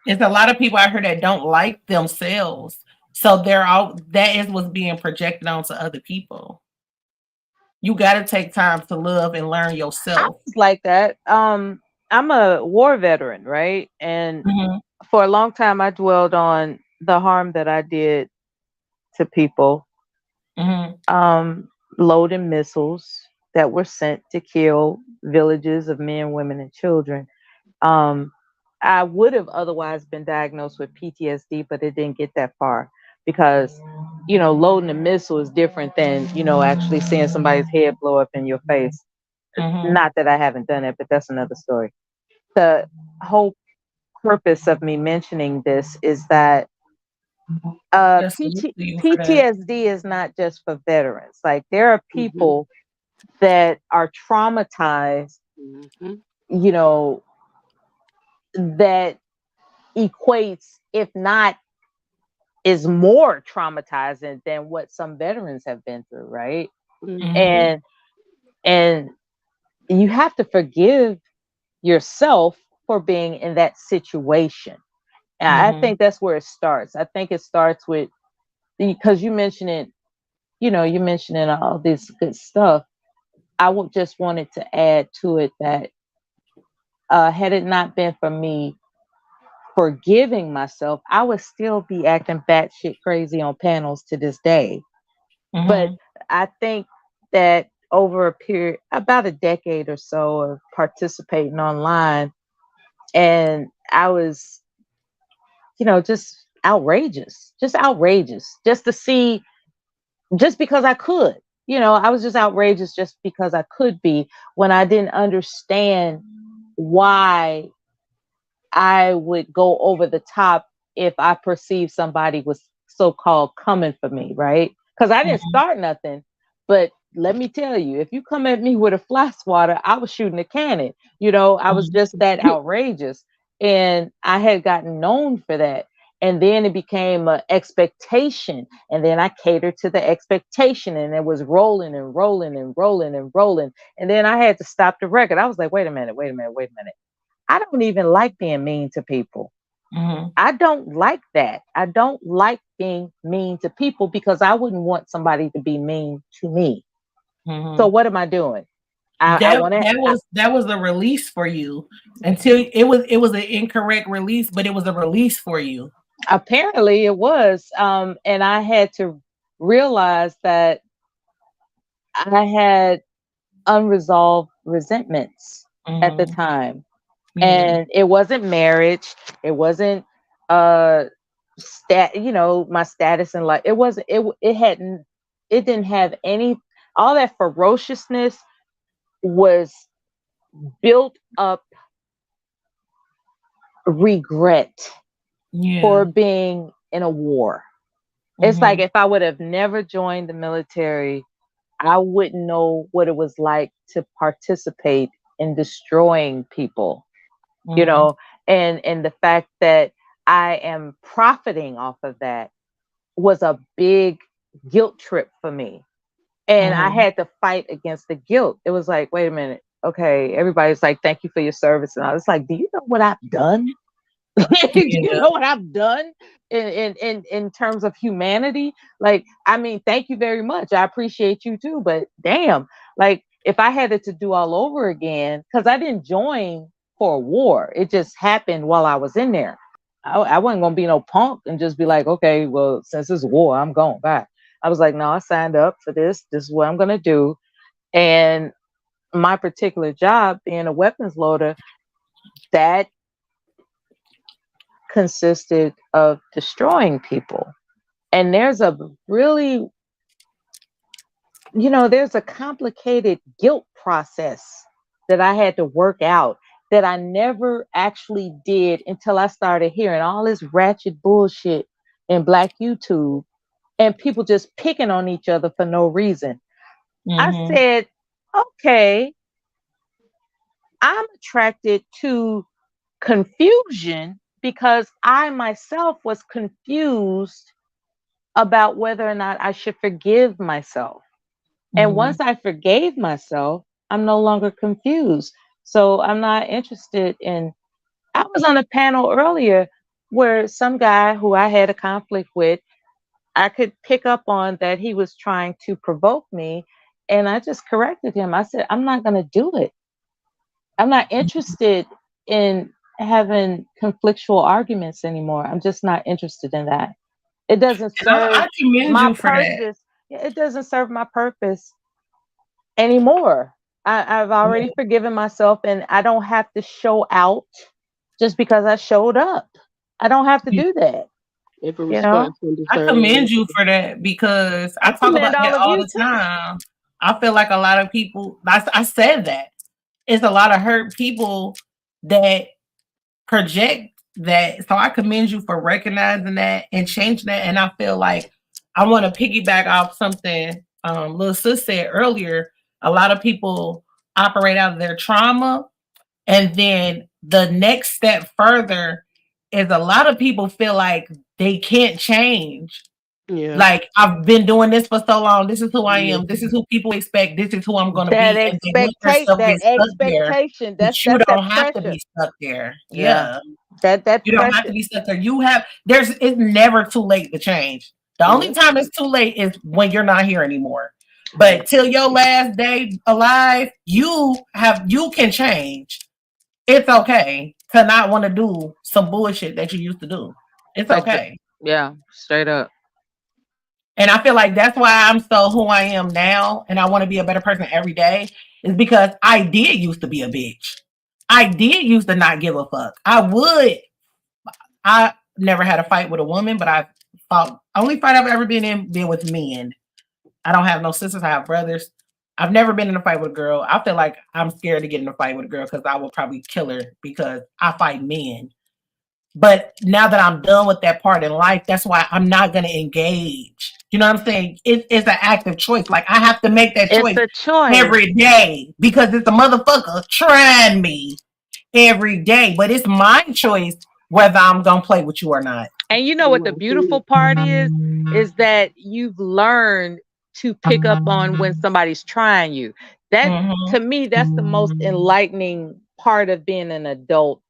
It's a lot of people out here that don't like themselves. So that is what's being projected onto other people. You gotta take time to love and learn I yourself. was like that. I'm a war veteran, right? And Hmm. for a long time, I dwelled on the harm that I did to people, Hmm. um, loading missiles. that were sent to kill villages of men, women, and children. I would have otherwise been diagnosed with PTSD, but it didn't get that far because, loading a missile is different than, actually seeing somebody's head blow up in your face. Not that I haven't done it, but that's another story. The whole purpose of me mentioning this is that PTSD is not just for veterans. Like, there are people that are traumatized, that equates, if not is more traumatizing than what some veterans have been through, right? And you have to forgive yourself for being in that situation. And I think that's where it starts. I think it starts with, because you mentioning all this good stuff. I just wanted to add to it that had it not been for me forgiving myself, I would still be acting batshit crazy on panels to this day. But I think that over a period, about a decade or so of participating online, and I was, just outrageous, just to see, just because I could, I was just outrageous just because I could be, when I didn't understand why I would go over the top if I perceived somebody was so-called coming for me, right? Because I didn't start nothing. But let me tell you, if you come at me with a fly swatter, I was shooting a cannon. I was just that outrageous. And I had gotten known for that. And then it became an expectation. And then I catered to the expectation. And it was rolling and rolling and rolling and rolling. And then I had to stop the record. I was like, wait a minute. I don't even like being mean to people. I don't like that. I don't like being mean to people because I wouldn't want somebody to be mean to me. So what am I doing? That was a release for you until it was an incorrect release, but it was a release for you. Apparently it was. And I had to realize that I had unresolved resentments at the time. And it wasn't marriage. It wasn't my status in life. It didn't have any, all that ferociousness was built up regret for being in a war. It's like, if I would have never joined the military, I wouldn't know what it was like to participate in destroying people. And the fact that I am profiting off of that was a big guilt trip for me. And I had to fight against the guilt. It was like, wait a minute. Okay. Everybody's like, thank you for your service. And I was like, do you know what I've done? Do you know what I've done in terms of humanity? Like, I mean, thank you very much. I appreciate you too. But damn, like, if I had it to do all over again, because I didn't join for a war. It just happened while I was in there. I wasn't going to be no punk and just be like, okay, well, since it's war, I'm going back. I was like, no, I signed up for this. This is what I'm going to do. And my particular job, being a weapons loader, that consisted of destroying people. And there's a really, there's a complicated guilt process that I had to work out that I never actually did until I started hearing all this ratchet bullshit in Black YouTube and people just picking on each other for no reason. I said, okay, I'm attracted to confusion because I myself was confused about whether or not I should forgive myself. And once I forgave myself, I'm no longer confused. So I'm not interested in, I was on a panel earlier where some guy who I had a conflict with, I could pick up on that he was trying to provoke me. And I just corrected him. I said, I'm not going to do it. I'm not interested in having conflictual arguments anymore. I'm just not interested in that. It doesn't serve I commend my you for purpose. It doesn't serve my purpose anymore. I've already forgiven myself, and I don't have to show out just because I showed up. I don't have to do that. If a You know, response from I commend you for that because I I talk about commend that all of all you the too. time. I feel like a lot of people, I said that. It's a lot of hurt people that project that. So I commend you for recognizing that and changing that. And I feel like I want to piggyback off something little sis said earlier. A lot of people operate out of their trauma. And then the next step further is a lot of people feel like they can't change. Yeah. Like, I've been doing this for so long. This is who I am. This is who people expect. This is who I'm going to That be. And they let themselves that get stuck there. expectation. But That's you that don't have to pressure. be stuck there. Yeah. Yeah. That You don't have to pressure. be stuck there. It's never too late to change. The only time it's too late is when you're not here anymore. But till your last day alive, you can change. It's okay to not want to do some bullshit that you used to do. It's okay. Yeah, straight up. And I feel like that's why I'm so who I am now, and I want to be a better person every day, is because I did used to be a bitch. I did used to not give a fuck. I never had a fight with a woman, but I fought. Only fight I've ever been with men. I don't have no sisters. I have brothers. I've never been in a fight with a girl. I feel like I'm scared to get in a fight with a girl because I will probably kill her because I fight men. But now that I'm done with that part in life, that's why I'm not going to engage. You know what I'm saying? It's an active choice. Like, I have to make that choice every day because it's a motherfucker trying me every day. But it's my choice whether I'm going to play with you or not. And you know what the beautiful part is that you've learned to pick up on when somebody's trying you. That to me, that's the most enlightening part of being an adult.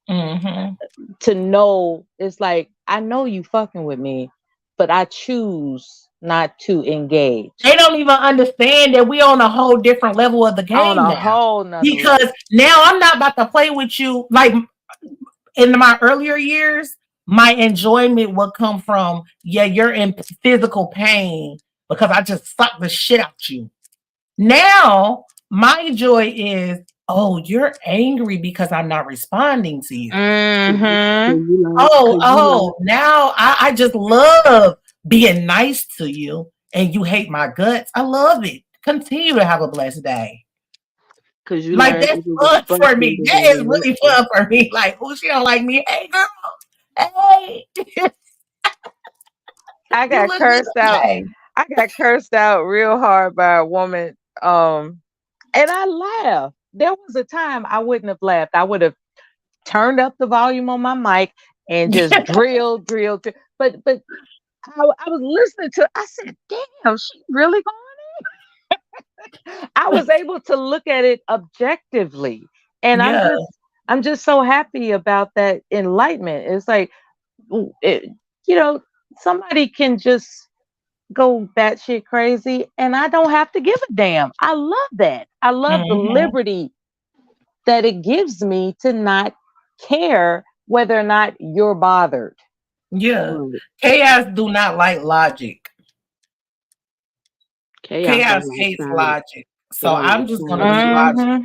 To know, it's like, I know you fucking with me, but I choose not to engage. They don't even understand that we on a whole different level of the game on a now. whole nother Because level. now I'm not about to play with you. Like, in my earlier years, my enjoyment would come from, you're in physical pain because I just sucked the shit out you. Now, my joy is, oh, you're angry because I'm not responding to you. Now I just love being nice to you and you hate my guts. I love it. Continue to have a blessed day. Cause you Like, that's fun for me. That is really fun for me. Like, oh, she don't like me. Hey, girl. Hey. I got cursed out. I got cursed out real hard by a woman. And I laughed. There was a time I wouldn't have laughed. I would have turned up the volume on my mic and just drilled. But I was listening to, I said, damn, she really going in? I was able to look at it objectively. And I'm just so happy about that enlightenment. It's like, somebody can just go batshit crazy and I don't have to give a damn. I love that. I love the liberty that it gives me to not care whether or not you're bothered. Yeah. Chaos do not like logic. Chaos hates logic. So I'm just going to be logical.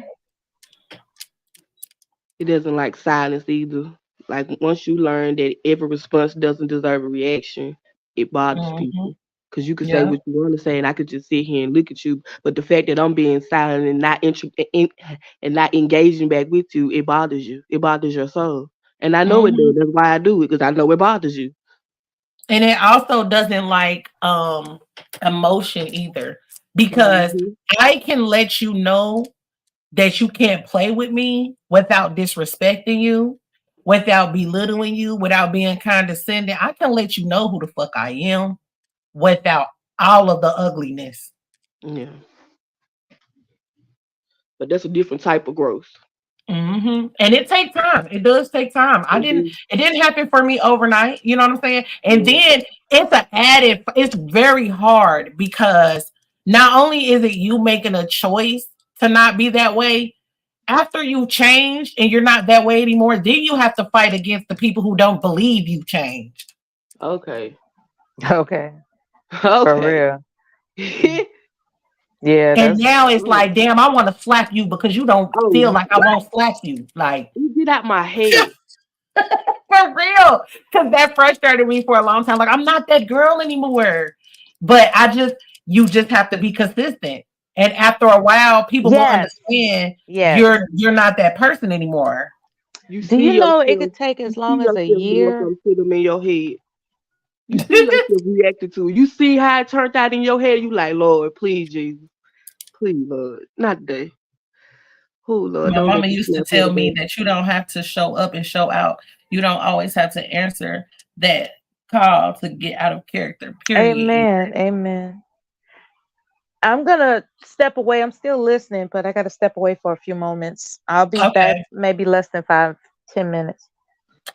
It doesn't like silence either. Like, once you learn that every response doesn't deserve a reaction, it bothers people. Because you can say what you want to say, and I could just sit here and look at you. But the fact that I'm being silent and not engaging back with you, it bothers you. It bothers your soul. And I know it does. That's why I do it, because I know it bothers you. And it also doesn't like emotion either. Because I can let you know that you can't play with me without disrespecting you, without belittling you, without being condescending. I can let you know who the fuck I am without all of the ugliness. Yeah. But that's a different type of growth. And it takes time. It does take time. It didn't happen for me overnight. You know what I'm saying? And then it's very hard because not only is it you making a choice to not be that way, after you change and you're not that way anymore, then you have to fight against the people who don't believe you changed. Okay. For real. Yeah, And that's now it's like, damn, I want to slap you because you don't feel Oh, like I won't slap you. Like, you get out my head. for real. Because that frustrated me for a long time. Like, I'm not that girl anymore. But you just have to be consistent. And after a while, people will yes, understand yes. you're not that person anymore. You Do see you know it yourself. could take You as see long as a yourself doing year? something to them in your head. You see yourself reacting to it. You see how it turned out in your head. You like, Lord, please, Jesus, please, Lord, not today. Oh, Lord, My don't let mama me used to snap her tell me today. that you don't have to show up and show out. You don't always have to answer that call to get out of character, period. Amen. Amen. I'm gonna step away. I'm still listening, but I gotta step away for a few moments. I'll be back Okay. maybe less than 5-10 minutes.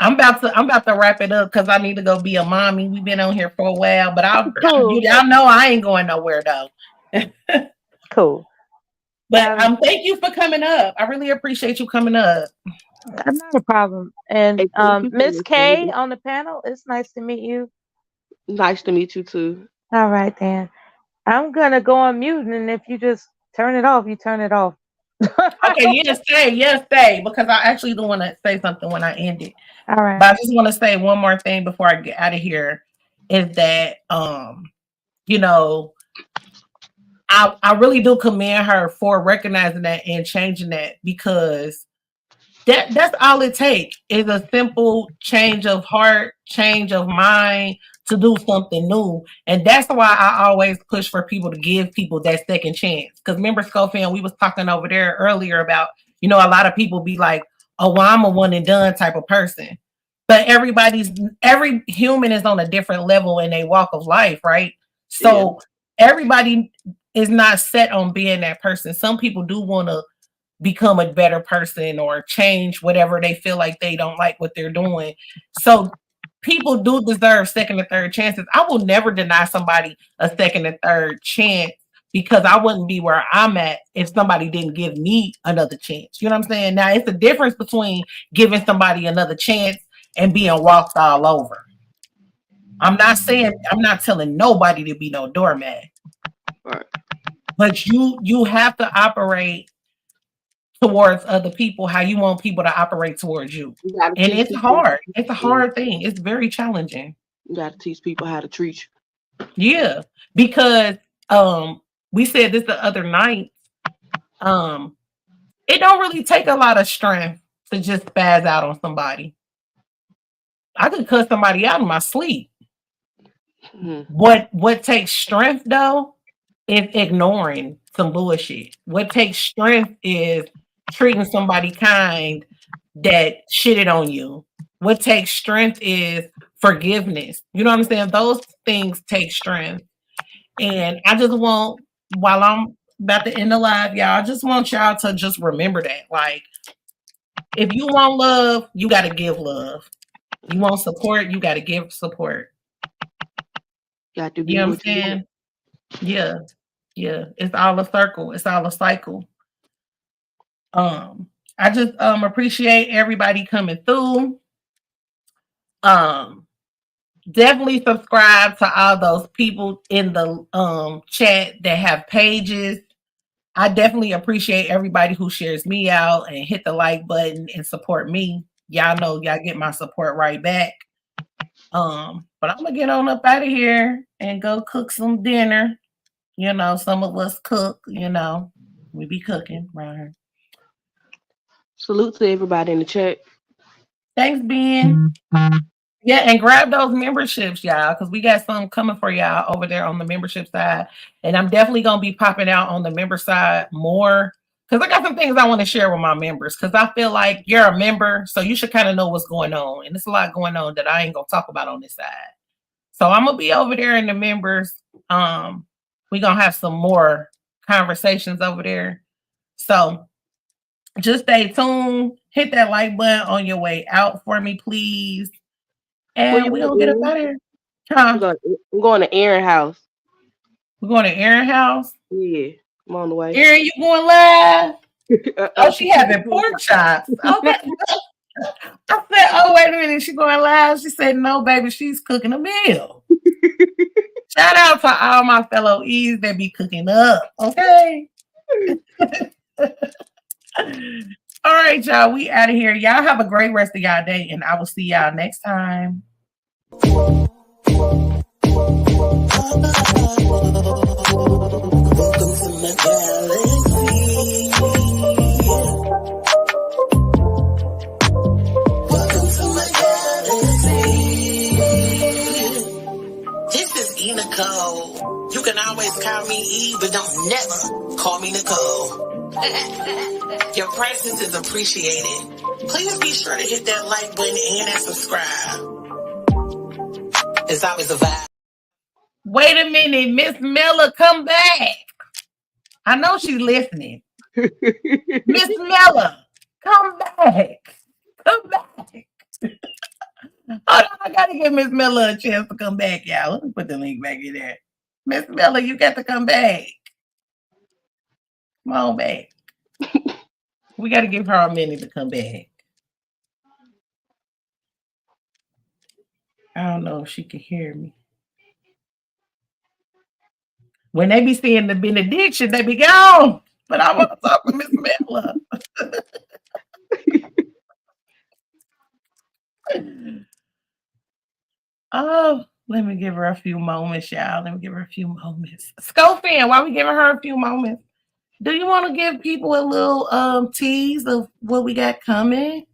I'm about to wrap it up because I need to go be a mommy. We've been on here for a while, but Cool. y'all know I ain't going nowhere though. Cool. But thank you for coming up. I really appreciate you coming up. Not a problem. And Hey, thank you for Miss K listening. on the panel, it's nice to meet you. Nice to meet you too. All right, then. I'm gonna go on mute, and if you just turn it off, you turn it off. Okay, stay, because I actually do want to say something when I end it. All right. But I just want to say one more thing before I get out of here is that you know, I really do commend her for recognizing that and changing that, because that's all it takes is a simple change of heart, change of mind to do something new. And that's why I always push for people to give people that second chance. Because remember, Schofield, we was talking over there earlier about, a lot of people be like, oh, well, I'm a one and done type of person. But every human is on a different level in their walk of life, right? So everybody is not set on being that person. Some people do want to become a better person or change whatever they feel like they don't like what they're doing. So people do deserve second and third chances. I will never deny somebody a second and third chance, because I wouldn't be where I'm at if somebody didn't give me another chance. You know what I'm saying? Now, it's a difference between giving somebody another chance and being walked all over. I'm not telling nobody to be no doormat. Right. But you have to operate towards other people how you want people to operate towards you. And it's hard. It's a hard thing. It's very challenging. You got to teach people how to treat you. Yeah, because we said this the other night. It don't really take a lot of strength to just spaz out on somebody. I could cut somebody out in my sleep. Mm-hmm. What takes strength though is ignoring some bullshit. What takes strength is treating somebody kind that shitted on you. What takes strength is forgiveness. You know what I'm saying? Those things take strength. And I just want, while I'm about to end the live, y'all, I just want y'all to just remember that. Like, if you want love, you got to give love. You want support, you got to give support. Got to be You know what I'm what you saying? want. Yeah. Yeah. It's all a circle. It's all a cycle. I just appreciate everybody coming through. Definitely subscribe to all those people in the chat that have pages. I definitely appreciate everybody who shares me out and hit the like button and support me. Y'all know y'all get my support right back. But I'm gonna get on up out of here and go cook some dinner. Some of us cook, we be cooking around here. Salute to everybody in the chat. Thanks, Ben. Yeah, and grab those memberships, y'all, because we got some coming for y'all over there on the membership side. And I'm definitely going to be popping out on the member side more, because I got some things I want to share with my members, because I feel like you're a member, so you should kind of know what's going on. And there's a lot going on that I ain't going to talk about on this side. So I'm going to be over there in the members. We're going to have some more conversations over there. So just stay tuned. Hit that like button on your way out for me, please. And we're going to get up out of here. Huh? I'm going to Aaron's house. We're going to Aaron's house? Yeah, I'm on the way. Aaron, you going live? Oh, she having pork chops. Okay. I said, oh, wait a minute. She going live? She said, no, baby, she's cooking a meal. Shout out to all my fellow E's that be cooking up. Okay. All right, y'all. We out of here. Y'all have a great rest of y'all day, and I will see y'all next time. Nicole. You can always call me E, but don't never call me Nicole. Your presence is appreciated. Please be sure to hit that like button and that subscribe. It's always a vibe. Wait a minute, Miss Miller, come back. I know she's listening. Miss Miller, come back. Come back. Hold on, I gotta give Miss Miller a chance to come back, y'all. Let me put the link back in there. Miss Miller, you got to come back. Come on back. We got to give her a minute to come back. I don't know if she can hear me. When they be seeing the benediction, they be gone. But I want to talk with Miss Miller. Oh, let me give her a few moments, y'all. Let me give her a few moments. Scofan, while we giving her a few moments, do you want to give people a little tease of what we got coming?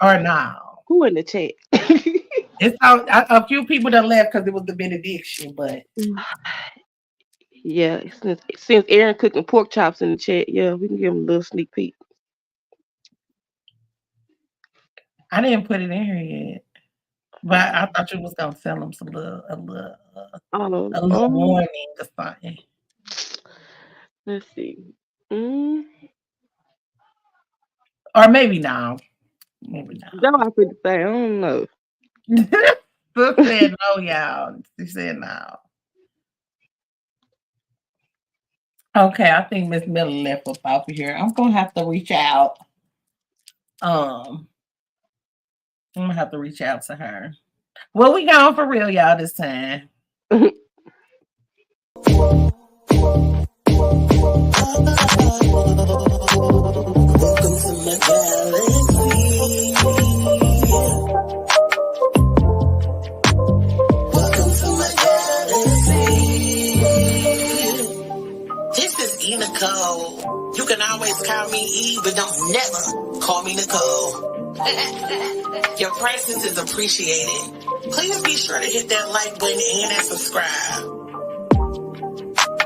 Or no? Who in the chat? It's a few people that left because it was the benediction, but yeah, since Aaron cooking pork chops in the chat, yeah, we can give him a little sneak peek. I didn't put it in here yet. But I thought you was gonna sell them a little warning or something. Let's see. Or maybe now. Maybe not. That's what I could say. I don't know. Brooke said no, y'all. She said no. Okay, I think Miss Miller left us off of here. I'm gonna have to reach out. I'm gonna have to reach out to her. Well, we gone for real, y'all, this time. Nicole. You can always call me E, but don't never call me Nicole. Your presence is appreciated. Please be sure to hit that like button and that subscribe.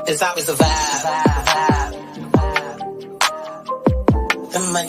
It's always a vibe. In my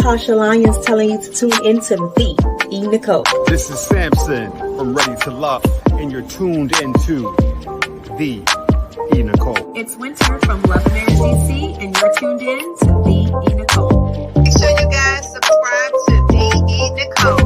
Tasha Lyons telling you to tune into the E Nicole. This is Samson from Ready to Love, and you're tuned into the E Nicole. It's Winter from Love America DC, and you're tuned in to the E Nicole. Make sure you guys subscribe to the E Nicole.